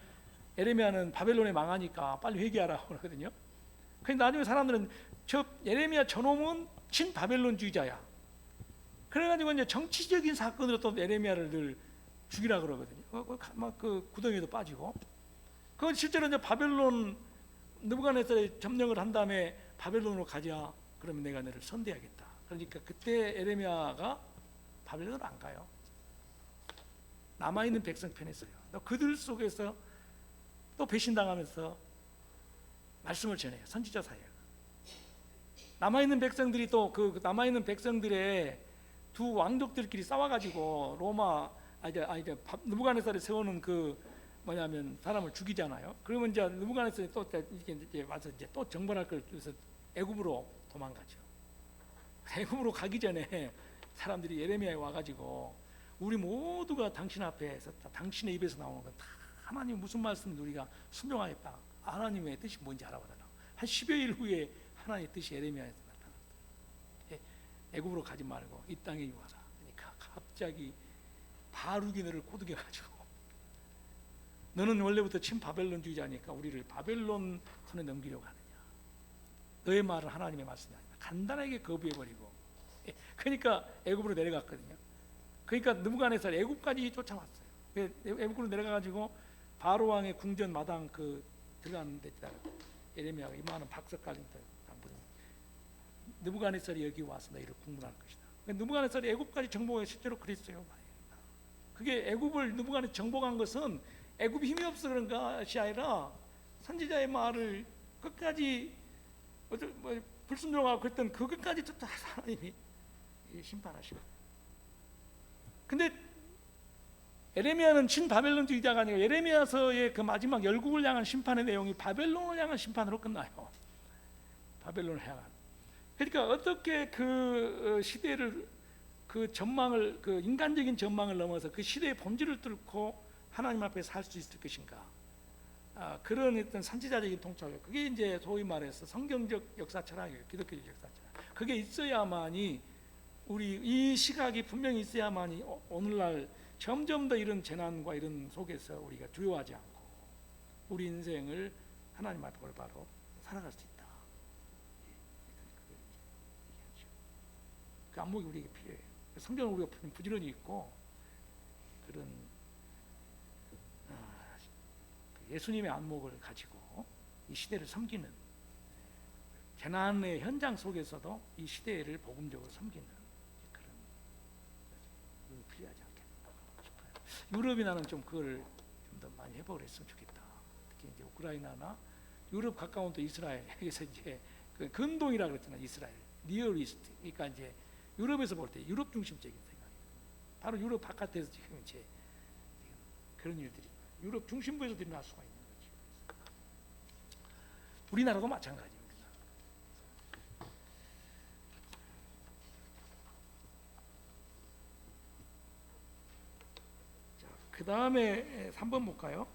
예레미야는 바벨론에 망하니까 빨리 회개하라고 그러거든요. 그런데 나중에 사람들은 저 예레미야 저놈은 친바벨론주의자야. 그래가지고 이제 정치적인 사건으로 또 예레미야를 늘 죽이라 그러거든요. 막 그 구덩이에도 빠지고. 그건 실제로 이제 바벨론 느부갓네살이 점령을 한 다음에 바벨론으로 가자. 그러면 내가 너를 선대하겠다. 그러니까 그때 예레미야가 바벨론을 안 가요. 남아있는 백성 편에 서요. 또 그들 속에서 또 배신당하면서 말씀을 전해요. 선지자 사역. 남아있는 백성들이 또 그 남아있는 백성들의 두 왕족들끼리 싸워가지고 로마 느부갓네살이 세우는 그 뭐냐면 사람을 죽이잖아요. 그러면 이제 느부갓네살이 또 이제 와서 이제 또 정벌할 걸 그래서 애굽으로 도망가죠. 애굽으로 가기 전에 사람들이 예레미야에 와가지고 우리 모두가 당신 앞에 섰다. 당신의 입에서 나오는 건 다 하나님 무슨 말씀을 우리가 순종하겠다. 하나님의 뜻이 뭔지 알아보달라. 한 10여일 후에 하나님의 뜻이 예레미야에서 나타났다. 애굽으로 가지 말고 이 땅에 유하라. 그러니까 갑자기 바룩이 너를 꼬드겨가지고 너는 원래부터 친바벨론주의자니까 우리를 바벨론 손에 넘기려고 하느냐. 너의 말은 하나님의 말씀이 아니라 간단하게 거부해버리고 그러니까 애굽으로 내려갔거든요. 그러니까 느부갓네살 애굽까지 쫓아왔어요. 애굽으로 내려가가지고 바로 왕의 궁전 마당 그 들어가는 데다가 예레미야가 이만한 박석 깔린 당분이 느부갓네살이 여기 와서 너희를 국문할 것이다. 느부갓네살이 애굽까지 정복해 실제로 그랬어요. 그게 애굽을 느부갓네살이 정복한 것은 애굽이 힘이 없어 그런 것이 아니라 선지자의 말을 끝까지 불순종하고 그랬던 그것까지 다 하나님이 심판하시고. 근데 예레미야는 친바벨론주의자가 아니라 예레미야서의 그 마지막 열국을 향한 심판의 내용이 바벨론을 향한 심판으로 끝나요. 바벨론을 향한. 그러니까 어떻게 그 시대를 그 전망을 그 인간적인 전망을 넘어서 그 시대의 본질을 뚫고 하나님 앞에 살 수 있을 것인가? 그런 어떤 선지자적인 통찰력, 그게 이제 소위 말해서 성경적 역사 철학이에요. 기독교적 역사 철학. 그게 있어야만이 우리 이 시각이 분명히 있어야만이 오늘날 점점 더 이런 재난과 이런 속에서 우리가 두려워하지 않고 우리 인생을 하나님 앞에 올바로 살아갈 수 있다. 그 안목이 우리에게 필요해요. 성경은 우리가 부지런히 있고 그런 예수님의 안목을 가지고 이 시대를 섬기는, 재난의 현장 속에서도 이 시대를 복음적으로 섬기는 그런 필요하지 않겠나 싶어요. 유럽이 나는 좀 그걸 좀 더 많이 해보랬으면 좋겠다. 특히 이제 우크라이나나 유럽 가까운 또 이스라엘에서 이제 그 근동이라 그랬잖아요. 이스라엘 니어리스트. 그러니까 이제 유럽에서 볼 때 유럽 중심적인 생각이에요. 바로 유럽 바깥에서 지금 이제 그런 일들이 유럽 중심부에서 일어날 수가 있는 거죠. 우리나라도 마찬가지입니다. 자, 그 다음에 3번 볼까요?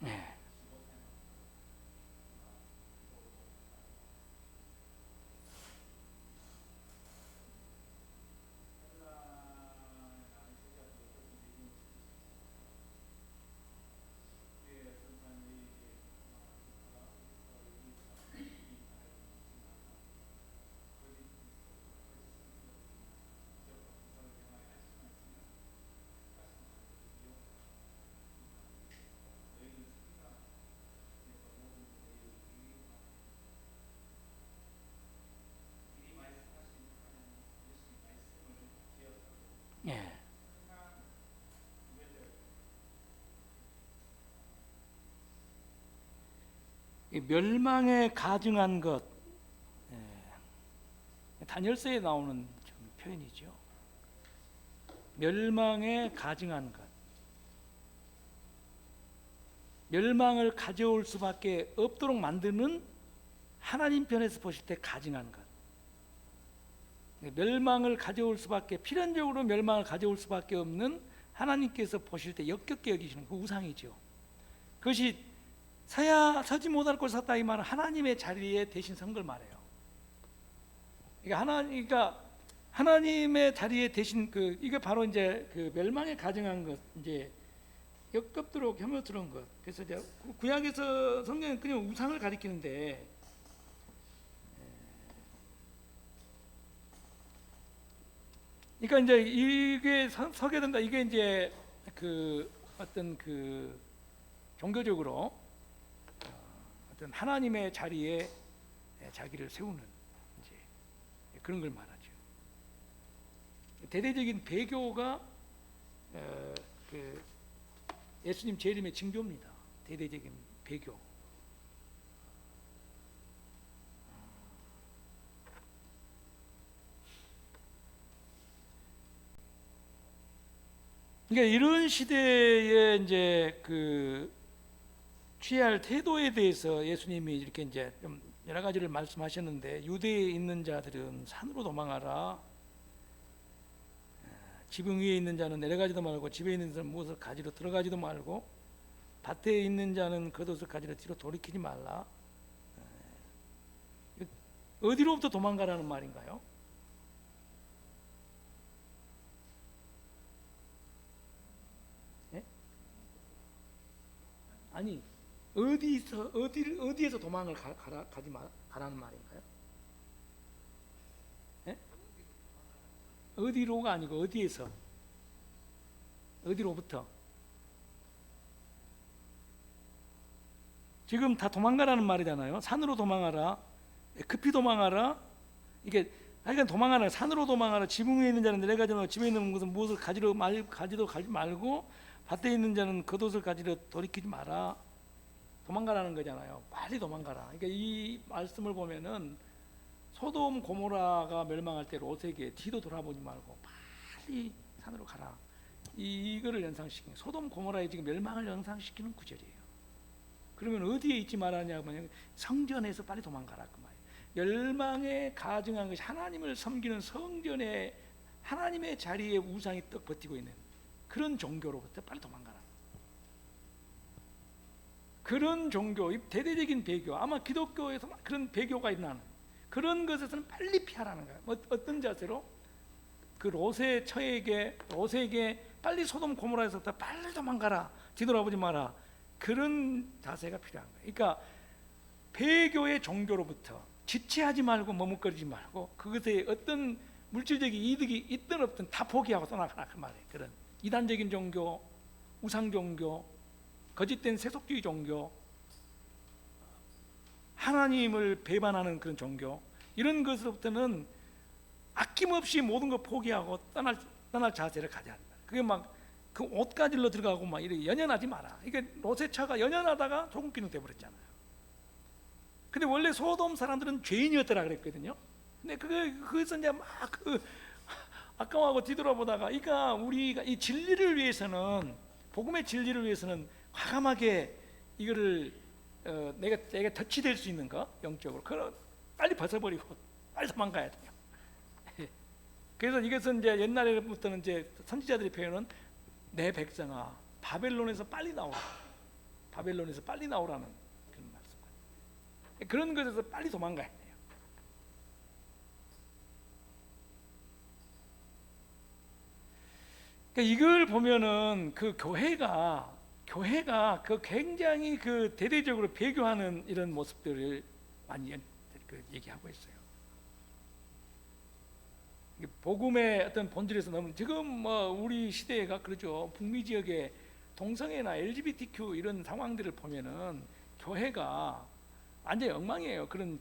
네. 예. 이 멸망에 가증한 것, 다니엘서에 나오는 좀 표현이죠. 멸망에 가증한 것, 멸망을 가져올 수밖에 없도록 만드는 하나님 편에서 보실 때 가증한 것, 멸망을 가져올 수밖에, 필연적으로 멸망을 가져올 수밖에 없는 하나님께서 보실 때 역겹게 여기시는 그 우상이죠. 그것이 서지 못할 곳에 섰다 이 말은 하나님의 자리에 대신 선 걸 말해요. 그러니까 하나님의 자리에 대신 이게 바로 이제 그 멸망에 가증한 것, 이제 역겹도록 혐오스러운 것. 그래서 이제 구약에서 성경은 그냥 우상을 가리키는데 그러니까 이제 이게 서게 된다. 이게 이제 그 어떤 그 종교적으로 어떤 하나님의 자리에 자기를 세우는 이제 그런 걸 말하죠. 대대적인 배교가 그 예수님 재림의 징조입니다. 대대적인 배교. 그러니까 이런 시대에 이제 그 취해야 할 태도에 대해서 예수님이 이렇게 이제 좀 여러 가지를 말씀하셨는데, 유대에 있는 자들은 산으로 도망하라. 지붕 위에 있는 자는 내려가지도 말고, 집에 있는 자는 무엇을 가지러 들어가지도 말고, 밭에 있는 자는 겉옷을 가지러 뒤로 돌이키지 말라. 어디로부터 도망가라는 말인가요? 예? 아니, 어디에서 도망을 가라는 말인가요? 예? 어디로가 아니고 어디에서? 어디로부터? 지금 다 도망가라는 말이잖아요. 산으로 도망하라, 급히 도망하라. 이게 하여간 도망하라, 산으로 도망하라. 지붕 위에 있는 자는 내려가지 말고, 집에 있는 것은 무엇을 가지도 가지 말고, 밭에 있는 자는 겉옷을 가지러 돌이키지 마라. 도망가라는 거잖아요. 빨리 도망가라. 그러니까 이 말씀을 보면은 소돔 고모라가 멸망할 때 롯에게 뒤도 돌아보지 말고 빨리 산으로 가라. 이거를 연상시키는, 소돔 고모라의 지금 멸망을 연상시키는 구절이에요. 그러면 어디에 있지 말라냐면 성전에서 빨리 도망가라 그 말이에요. 멸망에 가증한 것이 하나님을 섬기는 성전에 하나님의 자리에 우상이 떡 버티고 있는 그런 종교로부터 빨리 도망가라. 그런 종교, 대대적인 배교, 아마 기독교에서 그런 배교가 있나, 그런 것에서는 빨리 피하라는 거예요. 어떤 자세로? 그 롯에게 빨리 소돔 고모라에서 빨리 도망가라, 뒤돌아보지 마라. 그런 자세가 필요한 거예요. 그러니까 배교의 종교로부터 지체하지 말고 머뭇거리지 말고, 그것에 어떤 물질적인 이득이 있든 없든 다 포기하고 떠나가라 그 말이에요. 그런 이단적인 종교, 우상 종교, 거짓된 세속주의 종교, 하나님을 배반하는 그런 종교, 이런 것으로부터는 아낌없이 모든 걸 포기하고 떠날 자세를 가져야 한다. 그게 막 그 옷가지로 들어가고 막 이렇게 연연하지 마라. 이게 롯의 처가 연연하다가 소금기둥 돼버렸잖아요. 근데 원래 소돔 사람들은 죄인이었더라 그랬거든요. 근데 그것은 이제 막 아까워하고 뒤돌아보다가, 그러니까 우리가 이 진리를 위해서는, 복음의 진리를 위해서는 과감하게 이거를 내가 터치될 수 있는 거, 영적으로 그걸 빨리 벗어버리고 빨리 도망가야 돼요. 그래서 이것은 이제 옛날에부터는 이제 선지자들의 표현은 내 백성아 바벨론에서 빨리 나오라, 바벨론에서 빨리 나오라는 그런 말씀. 그런 것에서 빨리 도망가야 돼요. 그러니까 이걸 보면은 그 교회가 그 굉장히 그 대대적으로 배교하는 이런 모습들을 많이 얘기하고 있어요. 복음의 어떤 본질에서 너무, 지금 뭐 우리 시대가 그러죠. 북미 지역의 동성애나 LGBTQ 이런 상황들을 보면은 교회가 완전히 엉망이에요. 그런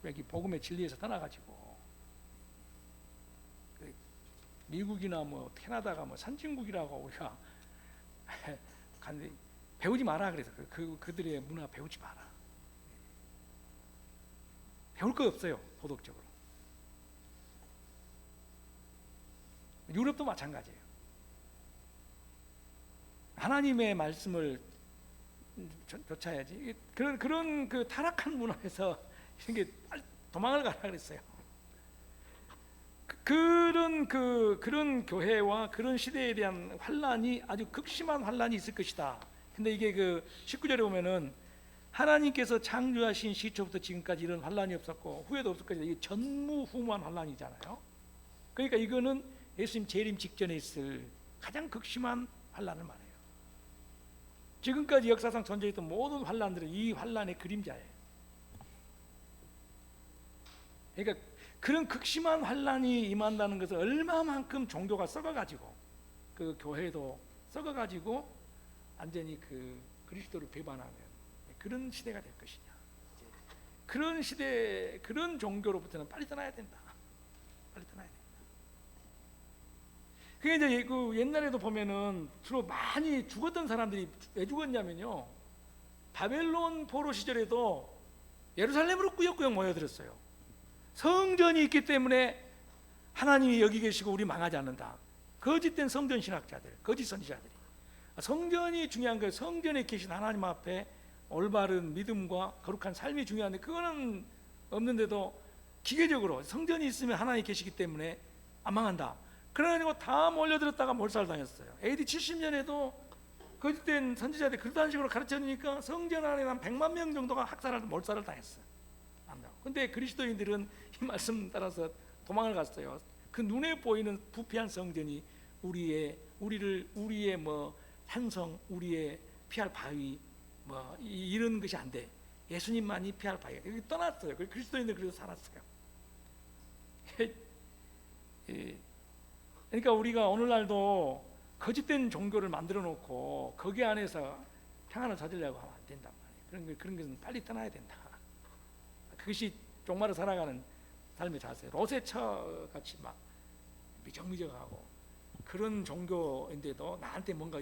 여기 복음의 진리에서 떠나가지고 미국이나 뭐 캐나다가 뭐 선진국이라고 우리가 배우지 마라 그래서 그들의 문화 배우지 마라. 배울 거 없어요, 도덕적으로. 유럽도 마찬가지예요. 하나님의 말씀을 쫓아야지. 그런 그 타락한 문화에서 이게 도망을 가라 그랬어요. 그런 교회와 그런 시대에 대한 환란이, 아주 극심한 환란이 있을 것이다. 근데 이게 그 19절에 보면은 하나님께서 창조하신 시초부터 지금까지 이런 환란이 없었고 후에도 없을 것이다. 이게 전무후무한 환란이잖아요. 그러니까 이거는 예수님 재림 직전에 있을 가장 극심한 환란을 말해요. 지금까지 역사상 존재했던 모든 환란들은 이 환란의 그림자예요. 그러니까 그런 극심한 환란이 임한다는 것은 얼마만큼 종교가 썩어가지고 그 교회도 썩어가지고 완전히 그 그리스도를 배반하는 그런 시대가 될 것이냐. 이제 그런 시대, 그런 종교로부터는 빨리 떠나야 된다. 빨리 떠나야 된다. 그게 이제 그 옛날에도 보면은 주로 많이 죽었던 사람들이 왜 죽었냐면요, 바벨론 포로 시절에도 예루살렘으로 꾸역꾸역 모여들었어요. 성전이 있기 때문에 하나님이 여기 계시고 우리 망하지 않는다. 거짓된 성전 신학자들, 거짓 선지자들이, 성전이 중요한 거예요. 성전에 계신 하나님 앞에 올바른 믿음과 거룩한 삶이 중요한데 그거는 없는데도 기계적으로 성전이 있으면 하나님이 계시기 때문에 안 망한다. 그래가지고 다 몰려들었다가 몰살당했어요. AD 70년에도 거짓된 선지자들이 그런 식으로 가르쳐주니까 성전 안에 한 100만 명 정도가 몰살을 당했어요. 근데 그리스도인들은 이 말씀 따라서 도망을 갔어요. 그 눈에 보이는 부패한 성전이 우리의 뭐 산성, 우리의 피할 바위, 뭐 이런 것이 안 돼. 예수님만이 피할 바위. 여기 떠났어요. 그리스도인들 그래서 살았어요. 그러니까 우리가 오늘날도 거짓된 종교를 만들어 놓고 거기 안에서 평안을 찾으려고 하면 안 된단 말이에요. 그런 것은 빨리 떠나야 된다. 그것이 종말을 살아가는 삶의 자세. 롯의 같이 막 미적미적하고 그런 종교인데도 나한테 뭔가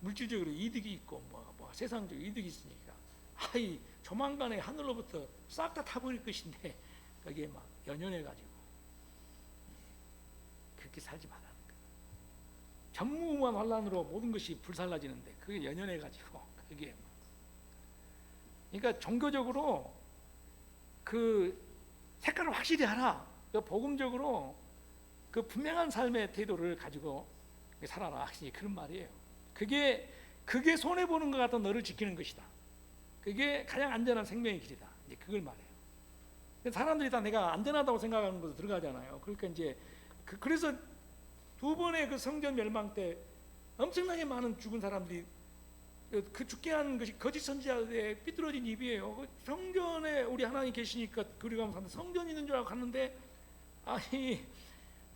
물질적으로 이득이 있고 뭐 세상적 이득이 있으니까 조만간에 하늘로부터 싹 다 타버릴 것인데 거기에 막 연연해가지고 그렇게 살지 말라는 거예요. 전무후무한 환란으로 모든 것이 불살라지는데 그게 연연해가지고 그게 그러니까 종교적으로 그 색깔을 확실히 하라. 복음적으로 그 분명한 삶의 태도를 가지고 살아라. 그런 말이에요. 그게 손해 보는 것 같아 너를 지키는 것이다. 그게 가장 안전한 생명의 길이다. 이제 그걸 말해요. 사람들이 다 내가 안전하다고 생각하는 것으로 들어가잖아요. 그러니까 이제 그래서 두 번의 그 성전 멸망 때 엄청나게 많은 죽은 사람들이 그 죽게 한 것이 거짓 선지자의 삐뚤어진 입이에요. 그 성전에 우리 하나님 계시니까 그리 가면 사는데 성전 있는 줄 알고 갔는데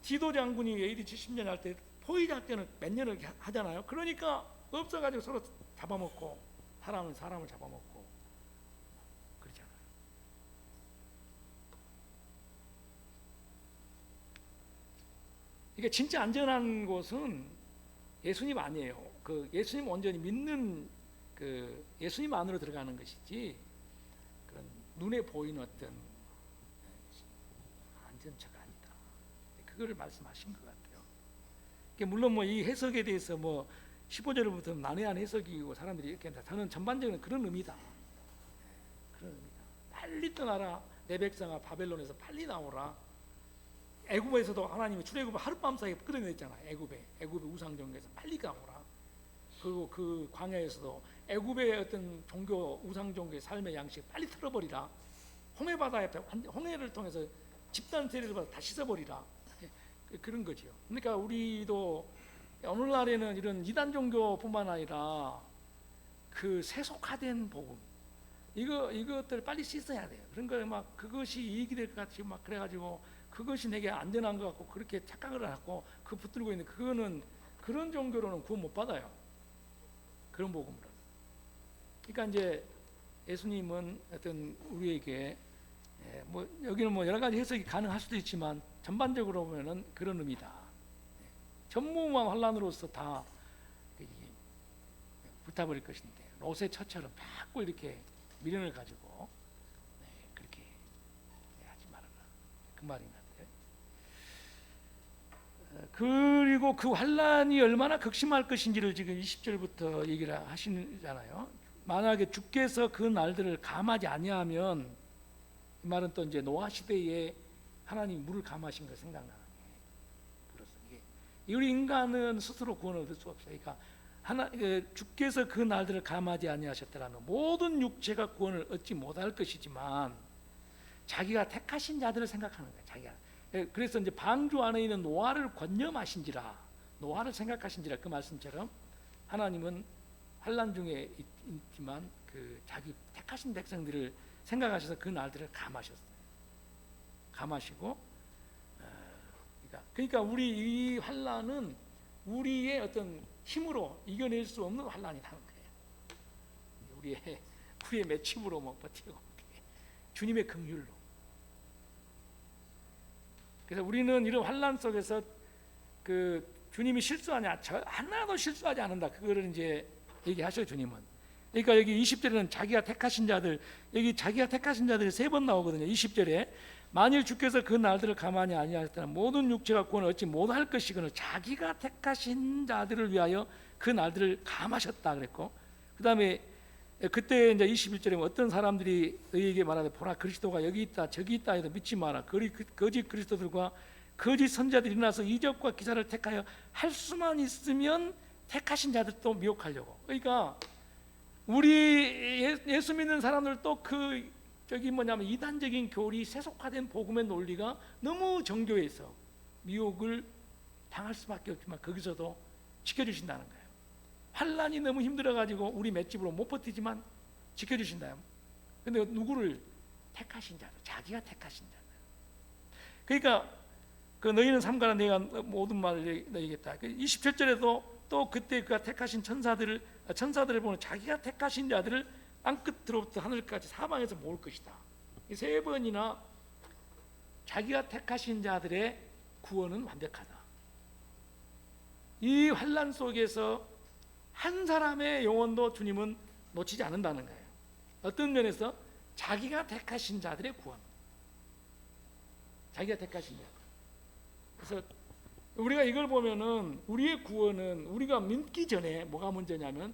디도 장군이 AD 70년 할 때 포위 작전을 몇 년을 하잖아요. 그러니까 없어가지고 서로 잡아먹고 사람을 잡아먹고 그러잖아요. 이게 진짜 안전한 곳은 예수님 아니에요. 그 예수님 온전히 믿는 그 예수님 안으로 들어가는 것이지 그런 눈에 보이는 어떤 안전처가 아니다. 그거를 말씀하신 것 같아요. 물론 뭐 이 해석에 대해서 뭐 15절부터 난해한 해석이고 사람들이 이렇게 한다. 저는 전반적으로 그런 의미다. 그런 의미다. 빨리 떠나라. 내 백성아 바벨론에서 빨리 나오라. 애굽에서도 하나님이 출애굽을 하룻밤 사이에 끌어냈잖아. 애굽의 우상종교에서 빨리 가오라. 그리고 그 광야에서도 애굽의 어떤 종교 우상종교의 삶의 양식 빨리 틀어버리라. 홍해바다에 홍해를 통해서 집단 세례를 받아 다 씻어버리라. 그런 거죠. 그러니까 우리도 오늘날에는 이런 이단 종교뿐만 아니라 그 세속화된 복음 이것들 빨리 씻어야 돼요. 그런 거 막 그것이 이익이 될 것 같이 막 그래가지고 그것이 내게 안전한 것 같고 그렇게 착각을 하고 그 붙들고 있는 그거는 그런 종교로는 구원 못 받아요. 그런 복음으로. 그러니까 이제 예수님은 어떤 우리에게 뭐 여기는 뭐 여러 가지 해석이 가능할 수도 있지만 전반적으로 보면은 그런 의미다. 전무후무한 환란으로서 다 불타버릴 것인데 롯의 처처럼 자꾸 이렇게 미련을 가지고 그렇게 하지 말아라. 그 말인 것 같아요. 그리고 그 환란이 얼마나 극심할 것인지를 지금 20절부터 얘기를 하시잖아요. 만약에 주께서 그 날들을 감하지 아니하면 이 말은 또 이제 노아 시대에 하나님 물을 감하신 걸 생각나는 거예요. 우리 인간은 스스로 구원을 얻을 수 없어요. 그러니까 주께서 그 날들을 감하지 아니하셨더라면 모든 육체가 구원을 얻지 못할 것이지만 자기가 택하신 자들을 생각하는 거예요. 자기가. 그래서 이제 방주 안에 있는 노아를 권념하신지라, 노아를 생각하신지라 그 말씀처럼 하나님은 환난 중에 있지만 그 자기 택하신 백성들을 생각하셔서 그 날들을 감하셨어요. 감하시고, 그러니까 우리 이 환난은 우리의 어떤 힘으로 이겨낼 수 없는 환난이라는 거예요. 우리의 맺힘으로 뭐 버티고 주님의 긍휼로. 그래서 우리는 이런 환난 속에서 그 주님이 실수하냐, 하나도 실수하지 않는다. 그거를 이제 얘기하셔요, 주님은. 그러니까 여기 20절에는 자기가 택하신 자들, 여기 자기가 택하신 자들이 3번 나오거든요. 20절에 만일 주께서 그 날들을 가만히 아니하셨다면 모든 육체가 구원을 얻지 못할 것이거늘 자기가 택하신 자들을 위하여 그 날들을 감하셨다 그랬고, 그 다음에 그때 이제 21절에 어떤 사람들이 너희에게 말하되 보라 그리스도가 여기 있다 저기 있다 해도 믿지 마라. 거짓 그리스도들과 거짓 선자들이 일어나서 이적과 기사를 택하여 할 수만 있으면 택하신 자들도 미혹하려고. 그러니까 우리 예수 믿는 사람들도 그 저기 뭐냐면 이단적인 교리, 세속화된 복음의 논리가 너무 정교해서 미혹을 당할 수밖에 없지만 거기서도 지켜주신다는 거예요. 환란이 너무 힘들어가지고 우리 맷집으로 못 버티지만 지켜주신다. 근데 누구를? 택하신 자들, 자기가 택하신 자들. 그러니까 그 너희는 삼가라 내가 모든 말을 너희겠다. 27절에도 또 그때 그가 택하신 천사들을 보는 자기가 택하신 자들을 땅끝으로부터 하늘까지 사방에서 모을 것이다. 이 3번이나 자기가 택하신 자들의 구원은 완벽하다. 이 환난 속에서 한 사람의 영혼도 주님은 놓치지 않는다는 거예요. 어떤 면에서 자기가 택하신 자들의 구원, 자기가 택하신 자. 그래서 우리가 이걸 보면은 우리의 구원은 우리가 믿기 전에 뭐가 먼저냐면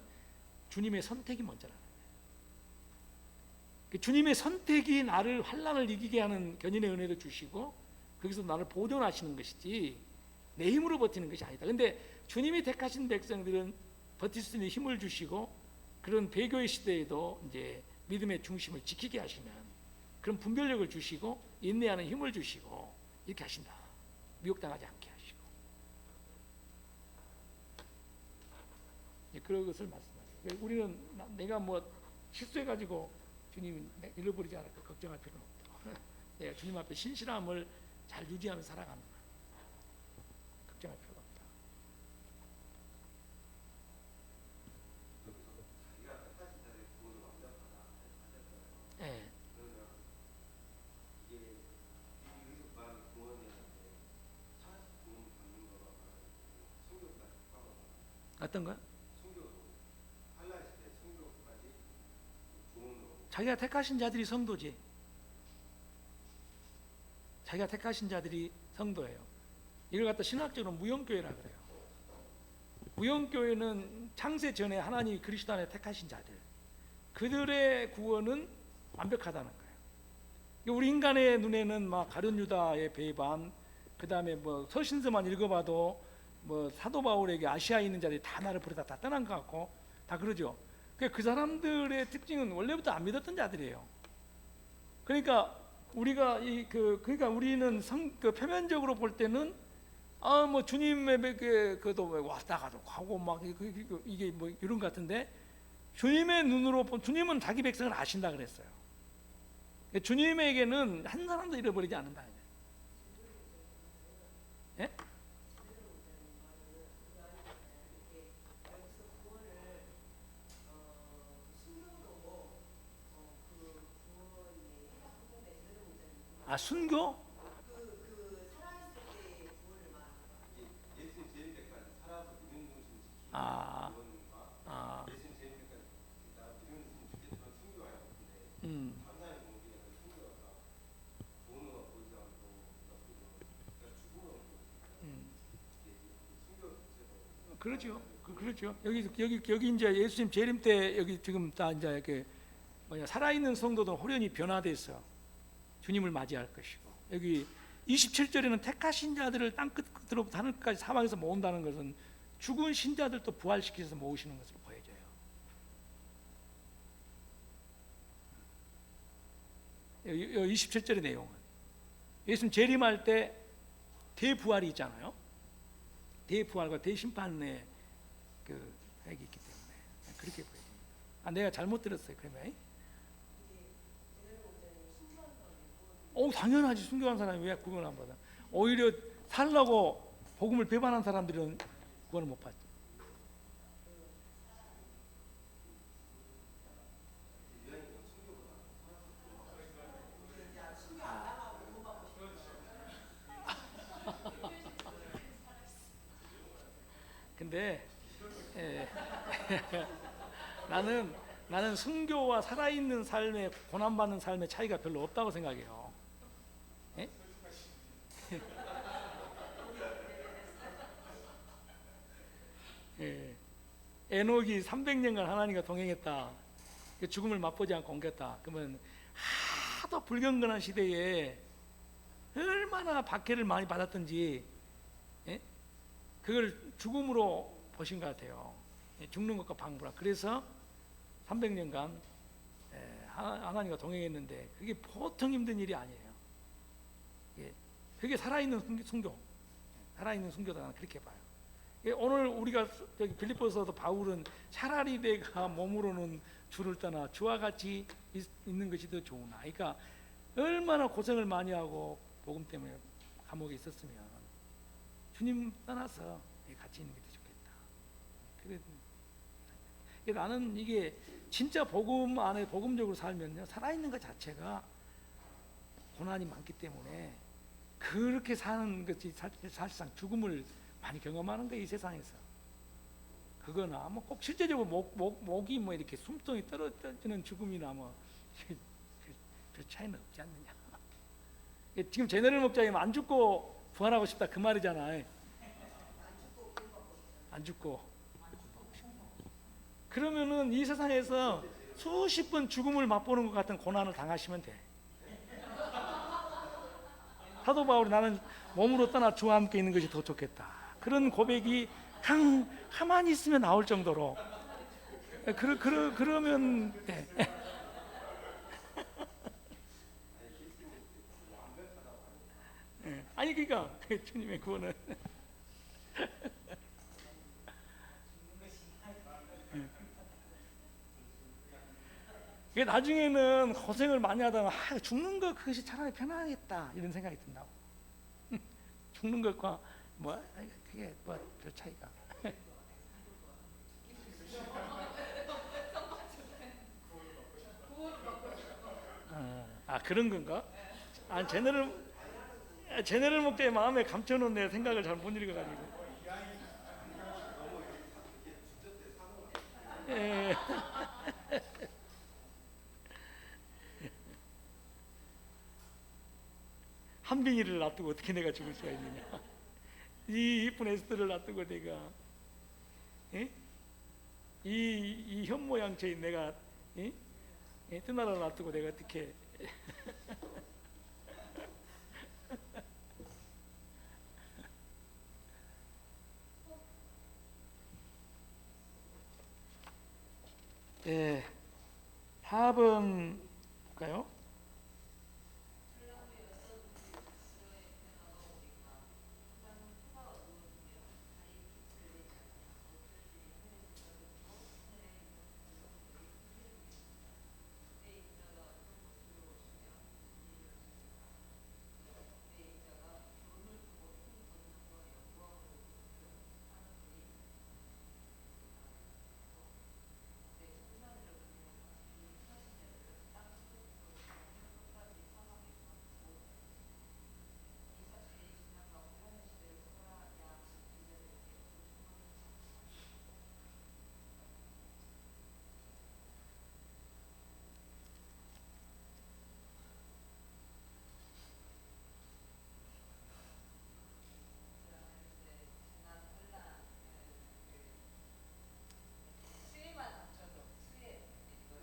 주님의 선택이 먼저라는 거예요. 주님의 선택이 나를 환난을 이기게 하는 견인의 은혜를 주시고 거기서 나를 보존하시는 것이지 내 힘으로 버티는 것이 아니다. 근데 주님이 택하신 백성들은 버틸 수 있는 힘을 주시고 그런 배교의 시대에도 이제 믿음의 중심을 지키게 하시는 그런 분별력을 주시고 인내하는 힘을 주시고 이렇게 하신다. 미혹당하지 않게 하시고 그런 것을 말씀하세요. 우리는 내가 뭐 실수해가지고 주님이 잃어버리지 않을까 걱정할 필요는 없다. 내가 주님 앞에 신실함을 잘 유지하며 살아가는 거야. 걱정할 필요가 없다. 네. 어떤 거? 자기가 택하신 자들이 성도지. 자기가 택하신 자들이 성도예요. 이걸 갖다 신학적으로 무형교회라 그래요. 무형교회는 창세 전에 하나님이 그리스도 안에 택하신 자들, 그들의 구원은 완벽하다는 거예요. 우리 인간의 눈에는 막 가룟 유다의 배반, 그 다음에 뭐 서신서만 읽어봐도 뭐 사도 바울에게 아시아에 있는 자들이 다 나를 버리다 다 떠난 것 같고 다 그러죠. 그 사람들의 특징은 원래부터 안 믿었던 자들이에요. 그러니까 우리가 그러니까 우리는 표면적으로 볼 때는 뭐 주님의 그도 왔다가도 가고 막 이게 뭐 이런 것 같은데 주님의 눈으로 본 주님은 자기 백성을 아신다 그랬어요. 주님에게는 한 사람도 잃어버리지 않는다. 예? 아 순교? 아, 아, 그렇죠. 그렇죠. 여기 이제 예수님 재림 때 여기 지금 다 이제 이렇게 살아있는 성도들 호련히 변화돼서 주님을 맞이할 것이고 여기 27절에는 택하신 자들을 땅끝으로부터 하늘까지 사방에서 모은다는 것은 죽은 신자들도 부활시켜서 모으시는 것으로 보여져요. 여기 27절의 내용은 예수님 재림할 때 대부활이 있잖아요. 대부활과 대심판의 그 핵이 있기 때문에 그렇게 보여집니다. 내가 잘못 들었어요. 그러면 당연하지. 순교한 사람이 왜 구원 안 받아? 오히려 살라고 복음을 배반한 사람들은 구원을 못 받지. 근데 예, 나는 순교와 살아있는 삶의 고난받는 삶의 차이가 별로 없다고 생각해요. 예? 예. 에녹이 300년간 하나님과 동행했다. 죽음을 맛보지 않고 옮겼다. 그러면 하도 불경건한 시대에 얼마나 박해를 많이 받았던지, 예? 그걸 죽음으로 보신 것 같아요. 예, 죽는 것과 방불한. 그래서 300년간 하나님과 동행했는데 그게 보통 힘든 일이 아니에요. 예, 그게 살아있는 순교, 살아있는 순교다. 나는 그렇게 봐요. 예, 오늘 우리가 저기 빌립보서도 바울은 차라리 내가 몸으로는 주를 떠나 주와 같이 있는 것이 더 좋으나, 그러니까 얼마나 고생을 많이 하고 복음 때문에 감옥에 있었으면 주님 떠나서 같이 있는 게 더 좋겠다. 그래, 나는 이게 진짜 복음 안에 복음적으로 살면요, 살아있는 것 자체가 고난이 많기 때문에 그렇게 사는 것이 사실상 죽음을 많이 경험하는 거예요, 이 세상에서. 그거나 뭐 꼭 실제적으로 목이 뭐 이렇게 숨통이 떨어지는 죽음이나 뭐 별 차이는 없지 않느냐. 지금 제너럴 목장님 안 죽고 부활하고 싶다 그 말이잖아요. 안 죽고. 그러면은 이 세상에서 수십 번 죽음을 맛보는 것 같은 고난을 당하시면 돼. 사도 바울이 나는 몸으로 떠나 주와 함께 있는 것이 더 좋겠다. 그런 고백이 가만히 있으면 나올 정도로. 그러면 돼. 아니 그러니까 주님의 구원은 나중에는 고생을 많이 하다가 죽는 거 그것이 차라리 편하겠다 이런 생각이 든다고. 죽는 것과 뭐 그게 뭐 별 차이가. 그런 건가? 제너럴 목자의 마음에 감춰놓은 내 생각을 잘 못 읽어가지고. 예. 한빙이를 놔두고 어떻게 내가 죽을 수가 있느냐. 이 이쁜 에스더를 놔두고 내가, 예? 이 현모양처인 내가, 예? 뜨나라를 놔두고 내가 어떻게 예, 4번 볼까요?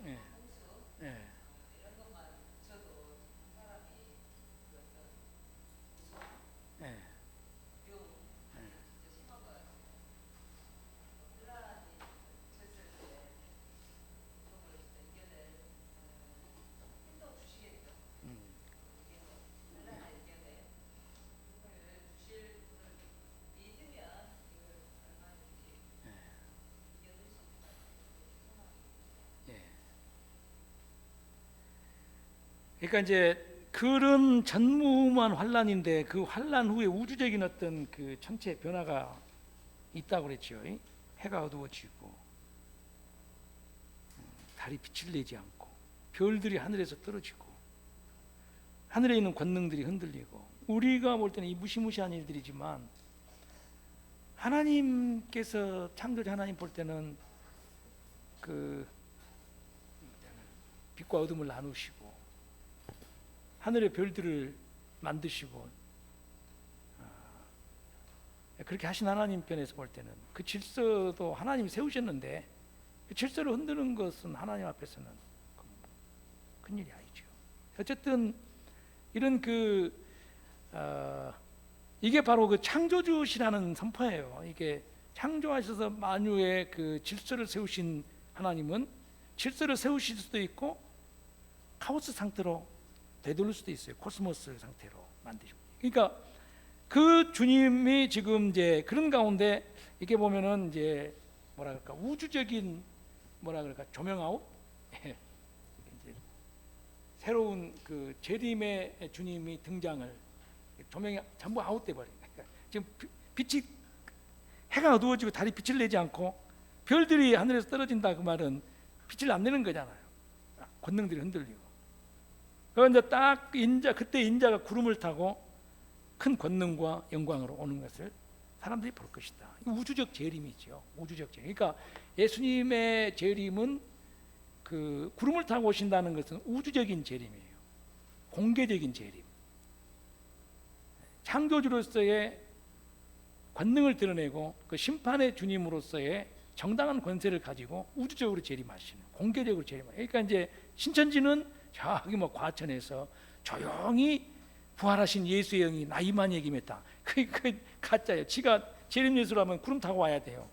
예, 예, 예. 음, 예. 그러니까 이제 그런 전무후무한 환란인데 그 환란 후에 우주적인 어떤 그 전체 변화가 있다고 그랬죠. 해가 어두워지고 달이 빛을 내지 않고 별들이 하늘에서 떨어지고 하늘에 있는 권능들이 흔들리고, 우리가 볼 때는 이 무시무시한 일들이지만 하나님께서, 창조자 하나님 볼 때는 그 빛과 어둠을 나누시고 하늘의 별들을 만드시고, 그렇게 하신 하나님 편에서 볼 때는 그 질서도 하나님이 세우셨는데 그 질서를 흔드는 것은 하나님 앞에서는 큰일이 아니죠. 어쨌든 이런 이게 바로 그 창조주시라는 선포예요. 이게 창조하셔서 만유의 그 질서를 세우신 하나님은 질서를 세우실 수도 있고 카오스 상태로 되돌릴 수도 있어요. 코스모스 상태로 만드시고. 그러니까 그 주님이 지금 이제 그런 가운데 이게 보면은 이제 뭐라 그럴까, 우주적인 뭐라 그럴까, 조명아웃. 이제 새로운 그 재림의 주님이 등장을, 조명이 전부 아웃돼 버린 거예요. 지금 빛이, 해가 어두워지고 달이 빛을 내지 않고 별들이 하늘에서 떨어진다, 그 말은 빛을 안 내는 거잖아요. 권능들이 흔들리고. 그런데 딱 그때 인자가 구름을 타고 큰 권능과 영광으로 오는 것을 사람들이 볼 것이다. 우주적 재림이죠. 우주적 재림. 그러니까 예수님의 재림은 그 구름을 타고 오신다는 것은 우주적인 재림이에요. 공개적인 재림. 창조주로서의 권능을 드러내고 그 심판의 주님으로서의 정당한 권세를 가지고 우주적으로 재림하시는, 공개적으로 재림하시는. 그러니까 이제 신천지는 저기 뭐 과천에서 조용히 부활하신 예수의 영이 나이만 얘기했다. 그 가짜예요. 지가 재림 예수라면 구름 타고 와야 돼요.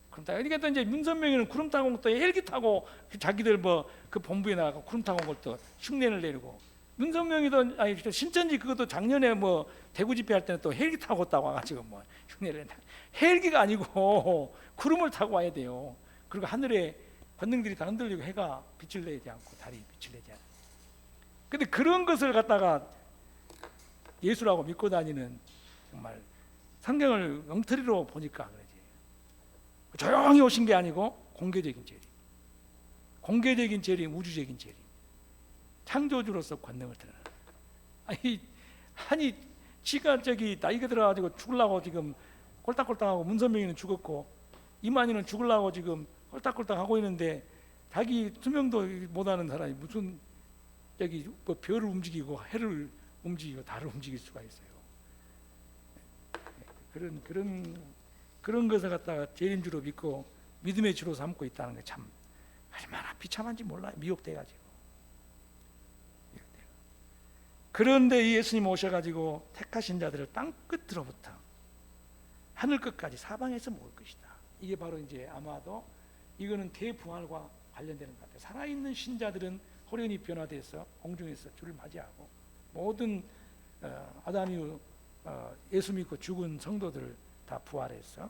구름 타고. 그러니까 또 이제 문선명이는 구름 타고 온 또 헬기 타고 자기들 뭐 그 본부에 나가고 구름 타고 온 걸 또 흉내를 내리고, 문선명이도 아니 신천지 그것도 작년에 뭐 대구 집회할 때는 또 헬기 타고 왔다고 와가지고 뭐 흉내를 낸다. 헬기가 아니고 구름을 타고 와야 돼요. 그리고 하늘에 권능들이 다 흔들리고 해가 빛을 내지 않고 달이 빛을 내지 않고. 근데 그런 것을 갖다가 예수라고 믿고 다니는, 정말 성경을 엉터리로 보니까 그러지. 조용히 오신 게 아니고 공개적인 재림, 공개적인 재림, 우주적인 재림, 창조주로서 권능을 드러내는. 아니 지가 저기 나이가 들어가지고 죽으려고 지금 꼴딱꼴딱하고, 문선명이는 죽었고 이만희는 죽으려고 지금 꼴딱꼴딱하고 있는데 자기 수명도 못하는 사람이 무슨 저기 뭐 별을 움직이고 해를 움직이고 달을 움직일 수가 있어요. 그런 것을 갖다가 재림주로 믿고 믿음의 주로 삼고 있다는 게 참 얼마나 비참한지 몰라요. 미혹돼가지고. 그런데 이 예수님 오셔가지고 택하신 자들을 땅 끝으로부터 하늘 끝까지 사방에서 모을 것이다. 이게 바로 이제 아마도 이거는 대부활과 관련되는 것 같아요. 살아있는 신자들은 호련히 변화돼서 공중에서 주를 맞이하고, 모든 아담 이후 예수 믿고 죽은 성도들을 다 부활해서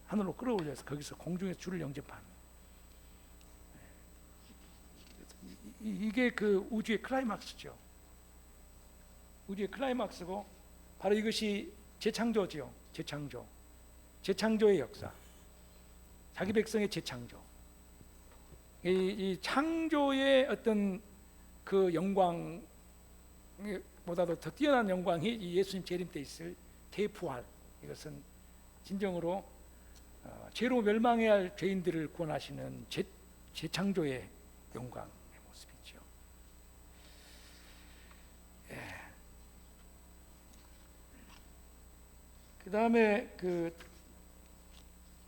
하늘로 끌어올려서 거기서 공중에서 주를 영접하는, 이게 그 우주의 클라이막스죠. 우주의 클라이막스고 바로 이것이 재창조죠. 재창조의 역사, 자기 백성의 재창조. 이 창조의 어떤 그 영광보다도 더 뛰어난 영광이 이 예수님 재림 때 있을 대부활. 이것은 진정으로 죄로 멸망해야 할 죄인들을 구원하시는 재창조의 영광의 모습이죠. 그 다음에 그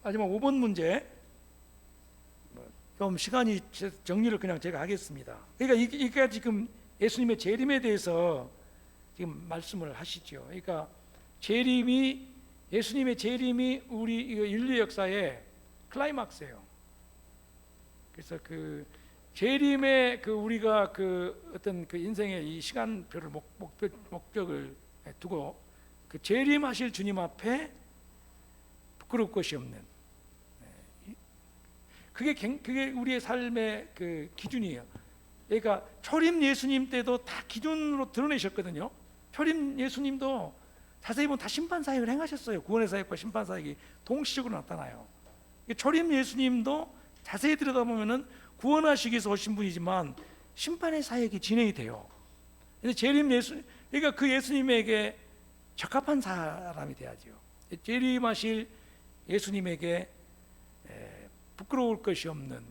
마지막 5번 문제, 좀 시간이 정리를 그냥 제가 하겠습니다. 그러니까 이게 지금 예수님의 재림에 대해서 지금 말씀을 하시죠. 그러니까 예수님의 재림이 우리 인류 역사의 클라이막스예요. 그래서 그 재림의 그 우리가 그 어떤 그 인생의 이 시간표를 목적을 두고 그 재림하실 주님 앞에 부끄러울 것이 없는, 그게 우리의 삶의 그 기준이에요. 그러니까 초림 예수님 때도 다 기준으로 드러내셨거든요. 초림 예수님도 자세히 보면 다 심판 사역을 행하셨어요. 구원의 사역과 심판 사역이 동시적으로 나타나요. 초림 예수님도 자세히 들여다보면은 구원하시기 위해서 오신 분이지만 심판의 사역이 진행이 돼요. 근데 재림 예수, 그러니까 그 예수님에게 적합한 사람이 돼야죠. 재림하실 예수님에게 부끄러울 것이 없는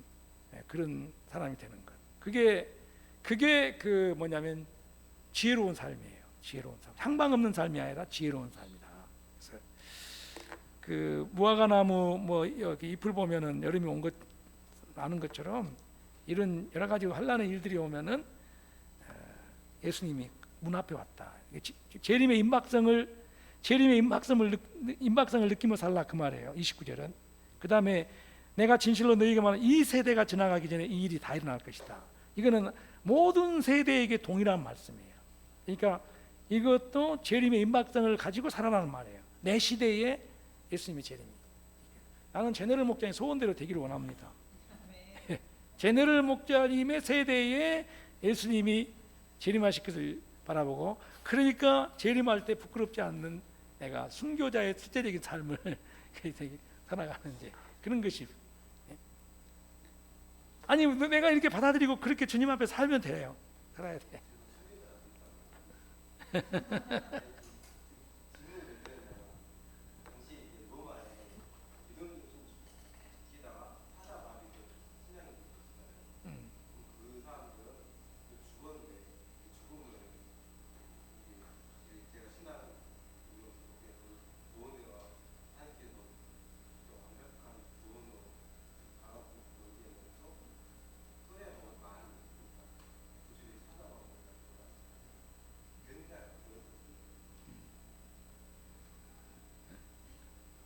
그런 사람이 되는 것. 그게 그 뭐냐면 지혜로운 삶이에요. 지혜로운 삶. 향방 없는 삶이 아니라 지혜로운 삶이다. 그래서 그 무화과나무 뭐 여기 잎을 보면은 여름이 온 것 아는 것처럼 이런 여러 가지 환난의 일들이 오면은 예수님이 문 앞에 왔다. 재림의 임박성을 느끼며 살라 그 말이에요. 29절은. 그 다음에 내가 진실로 너희에게 말하는 이 세대가 지나가기 전에 이 일이 다 일어날 것이다. 이거는 모든 세대에게 동일한 말씀이에요. 그러니까 이것도 재림의 임박성을 가지고 살아나는 말이에요. 내 시대에 예수님의 재림이. 나는 제너럴 목장의 소원대로 되기를 원합니다. 제너럴 목자님의 세대에 예수님이 재림하실 것을 바라보고, 그러니까 재림할 때 부끄럽지 않는 내가 순교자의 실제적인 삶을 살아가는 이제 그런 것이. 아니 내가 이렇게 받아들이고 그렇게 주님 앞에 살면 돼요. 살아야 돼.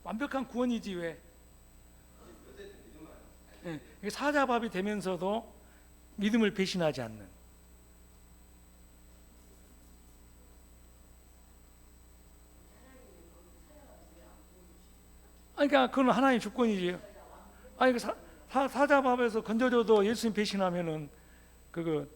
완벽한 구원이지 왜? 사자밥이 되면서도 믿음을 배신하지 않는. 그러니까 그건 하나님의 주권이지. 아니 그 사자밥에서 건져줘도 예수님 배신하면은 그거.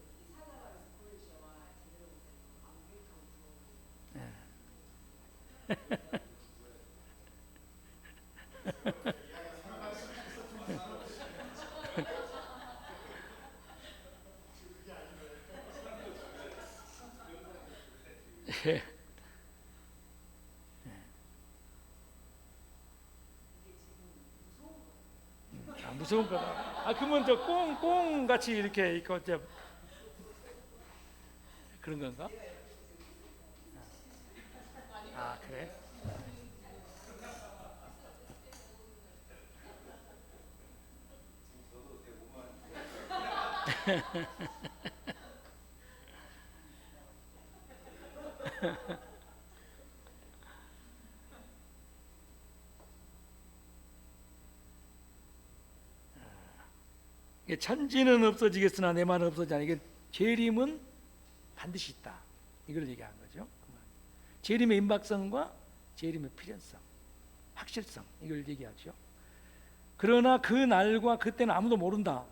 무서운 거다. 그러면 저 꽁 같이 이렇게 있고 그런 건가? 그래? 천지는 없어지겠으나 내 말은 없어지지 않아. 이게 재림은 반드시 있다. 이걸 얘기한 거죠. 재림의 임박성과 재림의 필연성, 확실성, 이걸 얘기하죠. 그러나 그 날과 그때는 아무도 모른다.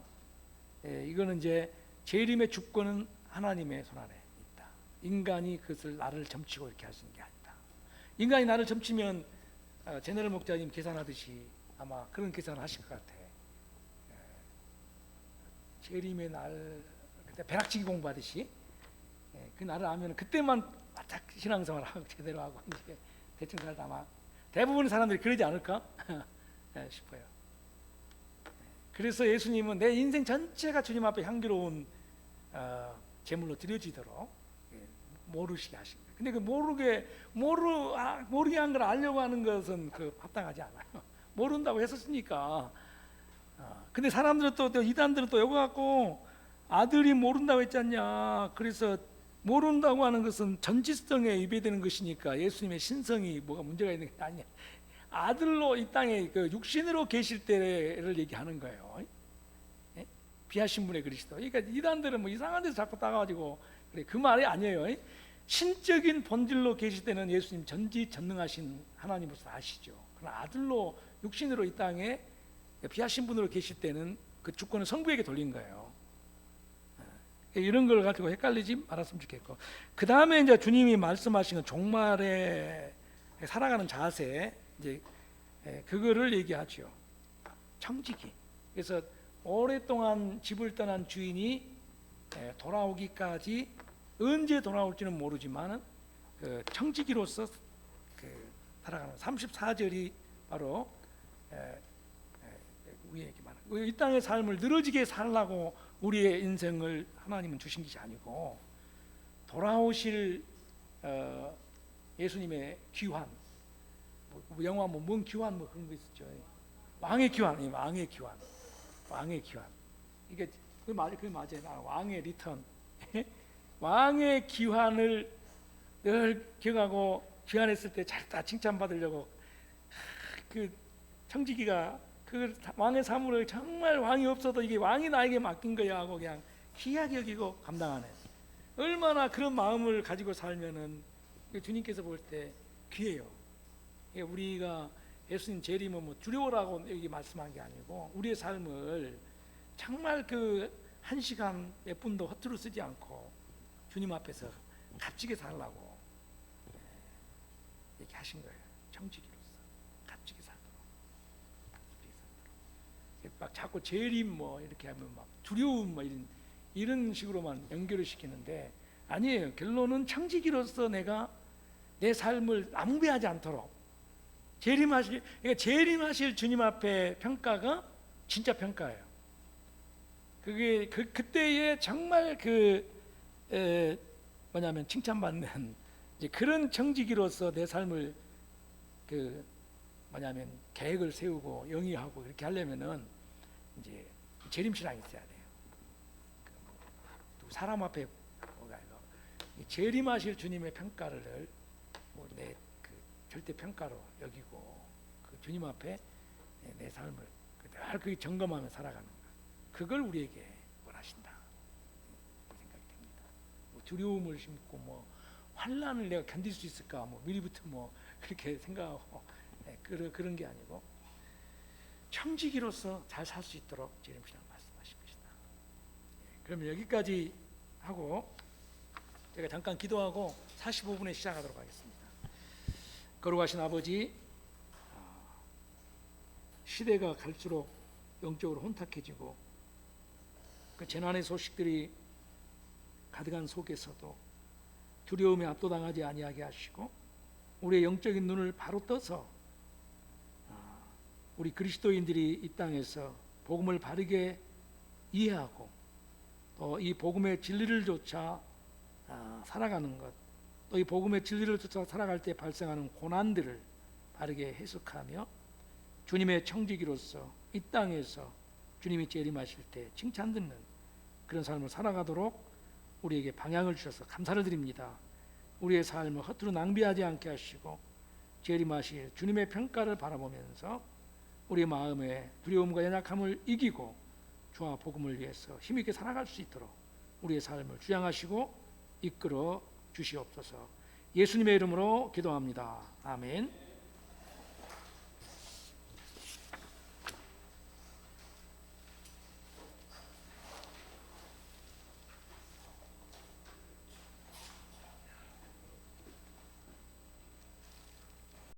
이거는 이제 재림의 주권은 하나님의 손 안에 있다. 인간이 그것을 나를 점치고 이렇게 할 수 있는 게 아니다. 인간이 나를 점치면 제너럴 목자님 계산하듯이 아마 그런 계산을 하실 것 같아. 재림의 날, 그때 벼락치기 공부하듯이 그 날을 알면 그때만 바짝 신앙생활 하고 제대로 하고 이제 대충 살다 아마 대부분의 사람들이 그러지 않을까 싶어요. 그래서 예수님은 내 인생 전체가 주님 앞에 향기로운 제물로 드려지도록 모르시게 하신 거예요. 근데 그 모르게 한 걸 알려고 하는 것은 합당하지 않아요. 모른다고 했었으니까. 근데 사람들은 또 이단들은 또 이거 갖고 아들이 모른다고 했지 않냐. 그래서 모른다고 하는 것은 전지성에 위배되는 것이니까 예수님의 신성이 뭐가 문제가 있는 게 아니야. 아들로 이 땅에 육신으로 계실 때를 얘기하는 거예요. 비하신 분의 그리스도. 그러니까 이단들은 뭐 이상한 데서 자꾸 따가지고 그래, 그 말이 아니에요. 신적인 본질로 계실 때는 예수님 전지전능하신 하나님으로서 아시죠. 그러나 아들로 육신으로 이 땅에 비하신 분으로 계실 때는 그 주권을 성부에게 돌린 거예요. 이런 걸 가지고 헷갈리지 말았으면 좋겠고, 그 다음에 이제 주님이 말씀하시는 종말에 살아가는 자세, 이제 그거를 얘기하죠. 청지기. 그래서 오랫동안 집을 떠난 주인이 돌아오기까지 언제 돌아올지는 모르지만 그 청지기로서 그 살아가는 34절이 바로 우리에게 말하는 이 땅의 삶을 늘어지게 살라고 우리의 인생을 하나님은 주신 것이 아니고 돌아오실 예수님의 귀환, 영화 뭔 귀환 그런 거 있었죠. 왕의 귀환, 왕의 귀환, 왕의 귀환. 이게 그게 맞아요. 왕의 리턴. 왕의 귀환을 늘 기억하고 귀환했을 때 잘 다 칭찬받으려고 그 청지기가 그 왕의 사물을 정말 왕이 없어도 이게 왕이 나에게 맡긴 거야 하고 그냥 귀하게 여기고 감당하네. 얼마나 그런 마음을 가지고 살면은 주님께서 볼 때 귀해요. 우리가 예수님 재림은 뭐 두려워라고 여기 말씀한 게 아니고 우리의 삶을 정말 그 한 시간 몇 분도 허투루 쓰지 않고 주님 앞에서 값지게 살라고 얘기하신 거예요. 청지기로서 값지게 살도록. 막 자꾸 재림 뭐 이렇게 하면 막 두려움 뭐 이런 식으로만 연결을 시키는데 아니에요. 결론은 청지기로서 내가 내 삶을 낭비하지 않도록 그러니까 재림하실 주님 앞에 평가가 진짜 평가예요. 그게 그때에 정말 뭐냐면 칭찬받는 이제 그런 청지기로서 내 삶을 뭐냐면 계획을 세우고 영위하고 이렇게 하려면은 이제 재림신앙이 있어야 돼요. 사람 앞에 재림하실 주님의 평가를 내 절대 평가로 여기고 그 주님 앞에 내 삶을 늘 점검하며 살아가는 것, 그걸 우리에게 원하신다 생각이 됩니다. 두려움을 심고 환난을 내가 견딜 수 있을까 미리부터 그렇게 생각하고 그런 게 아니고 청지기로서 잘 살 수 있도록 재림신앙 말씀하신 것이다. 그러면 여기까지 하고 제가 잠깐 기도하고 45분에 시작하도록 하겠습니다. 거룩하신 아버지, 시대가 갈수록 영적으로 혼탁해지고 그 재난의 소식들이 가득한 속에서도 두려움에 압도당하지 아니하게 하시고 우리의 영적인 눈을 바로 떠서 우리 그리스도인들이 이 땅에서 복음을 바르게 이해하고 또 이 복음의 진리를 쫓아 살아가는 것, 또 이 복음의 진리를 쫓아 살아갈 때 발생하는 고난들을 바르게 해석하며 주님의 청지기로서 이 땅에서 주님이 재림하실 때 칭찬 듣는 그런 삶을 살아가도록 우리에게 방향을 주셔서 감사를 드립니다. 우리의 삶을 허투루 낭비하지 않게 하시고 재림하실 주님의 평가를 바라보면서 우리의 마음의 두려움과 연약함을 이기고 주와 복음을 위해서 힘있게 살아갈 수 있도록 우리의 삶을 주양하시고 이끌어 주시옵소서. 예수님의 이름으로 기도합니다. 아멘.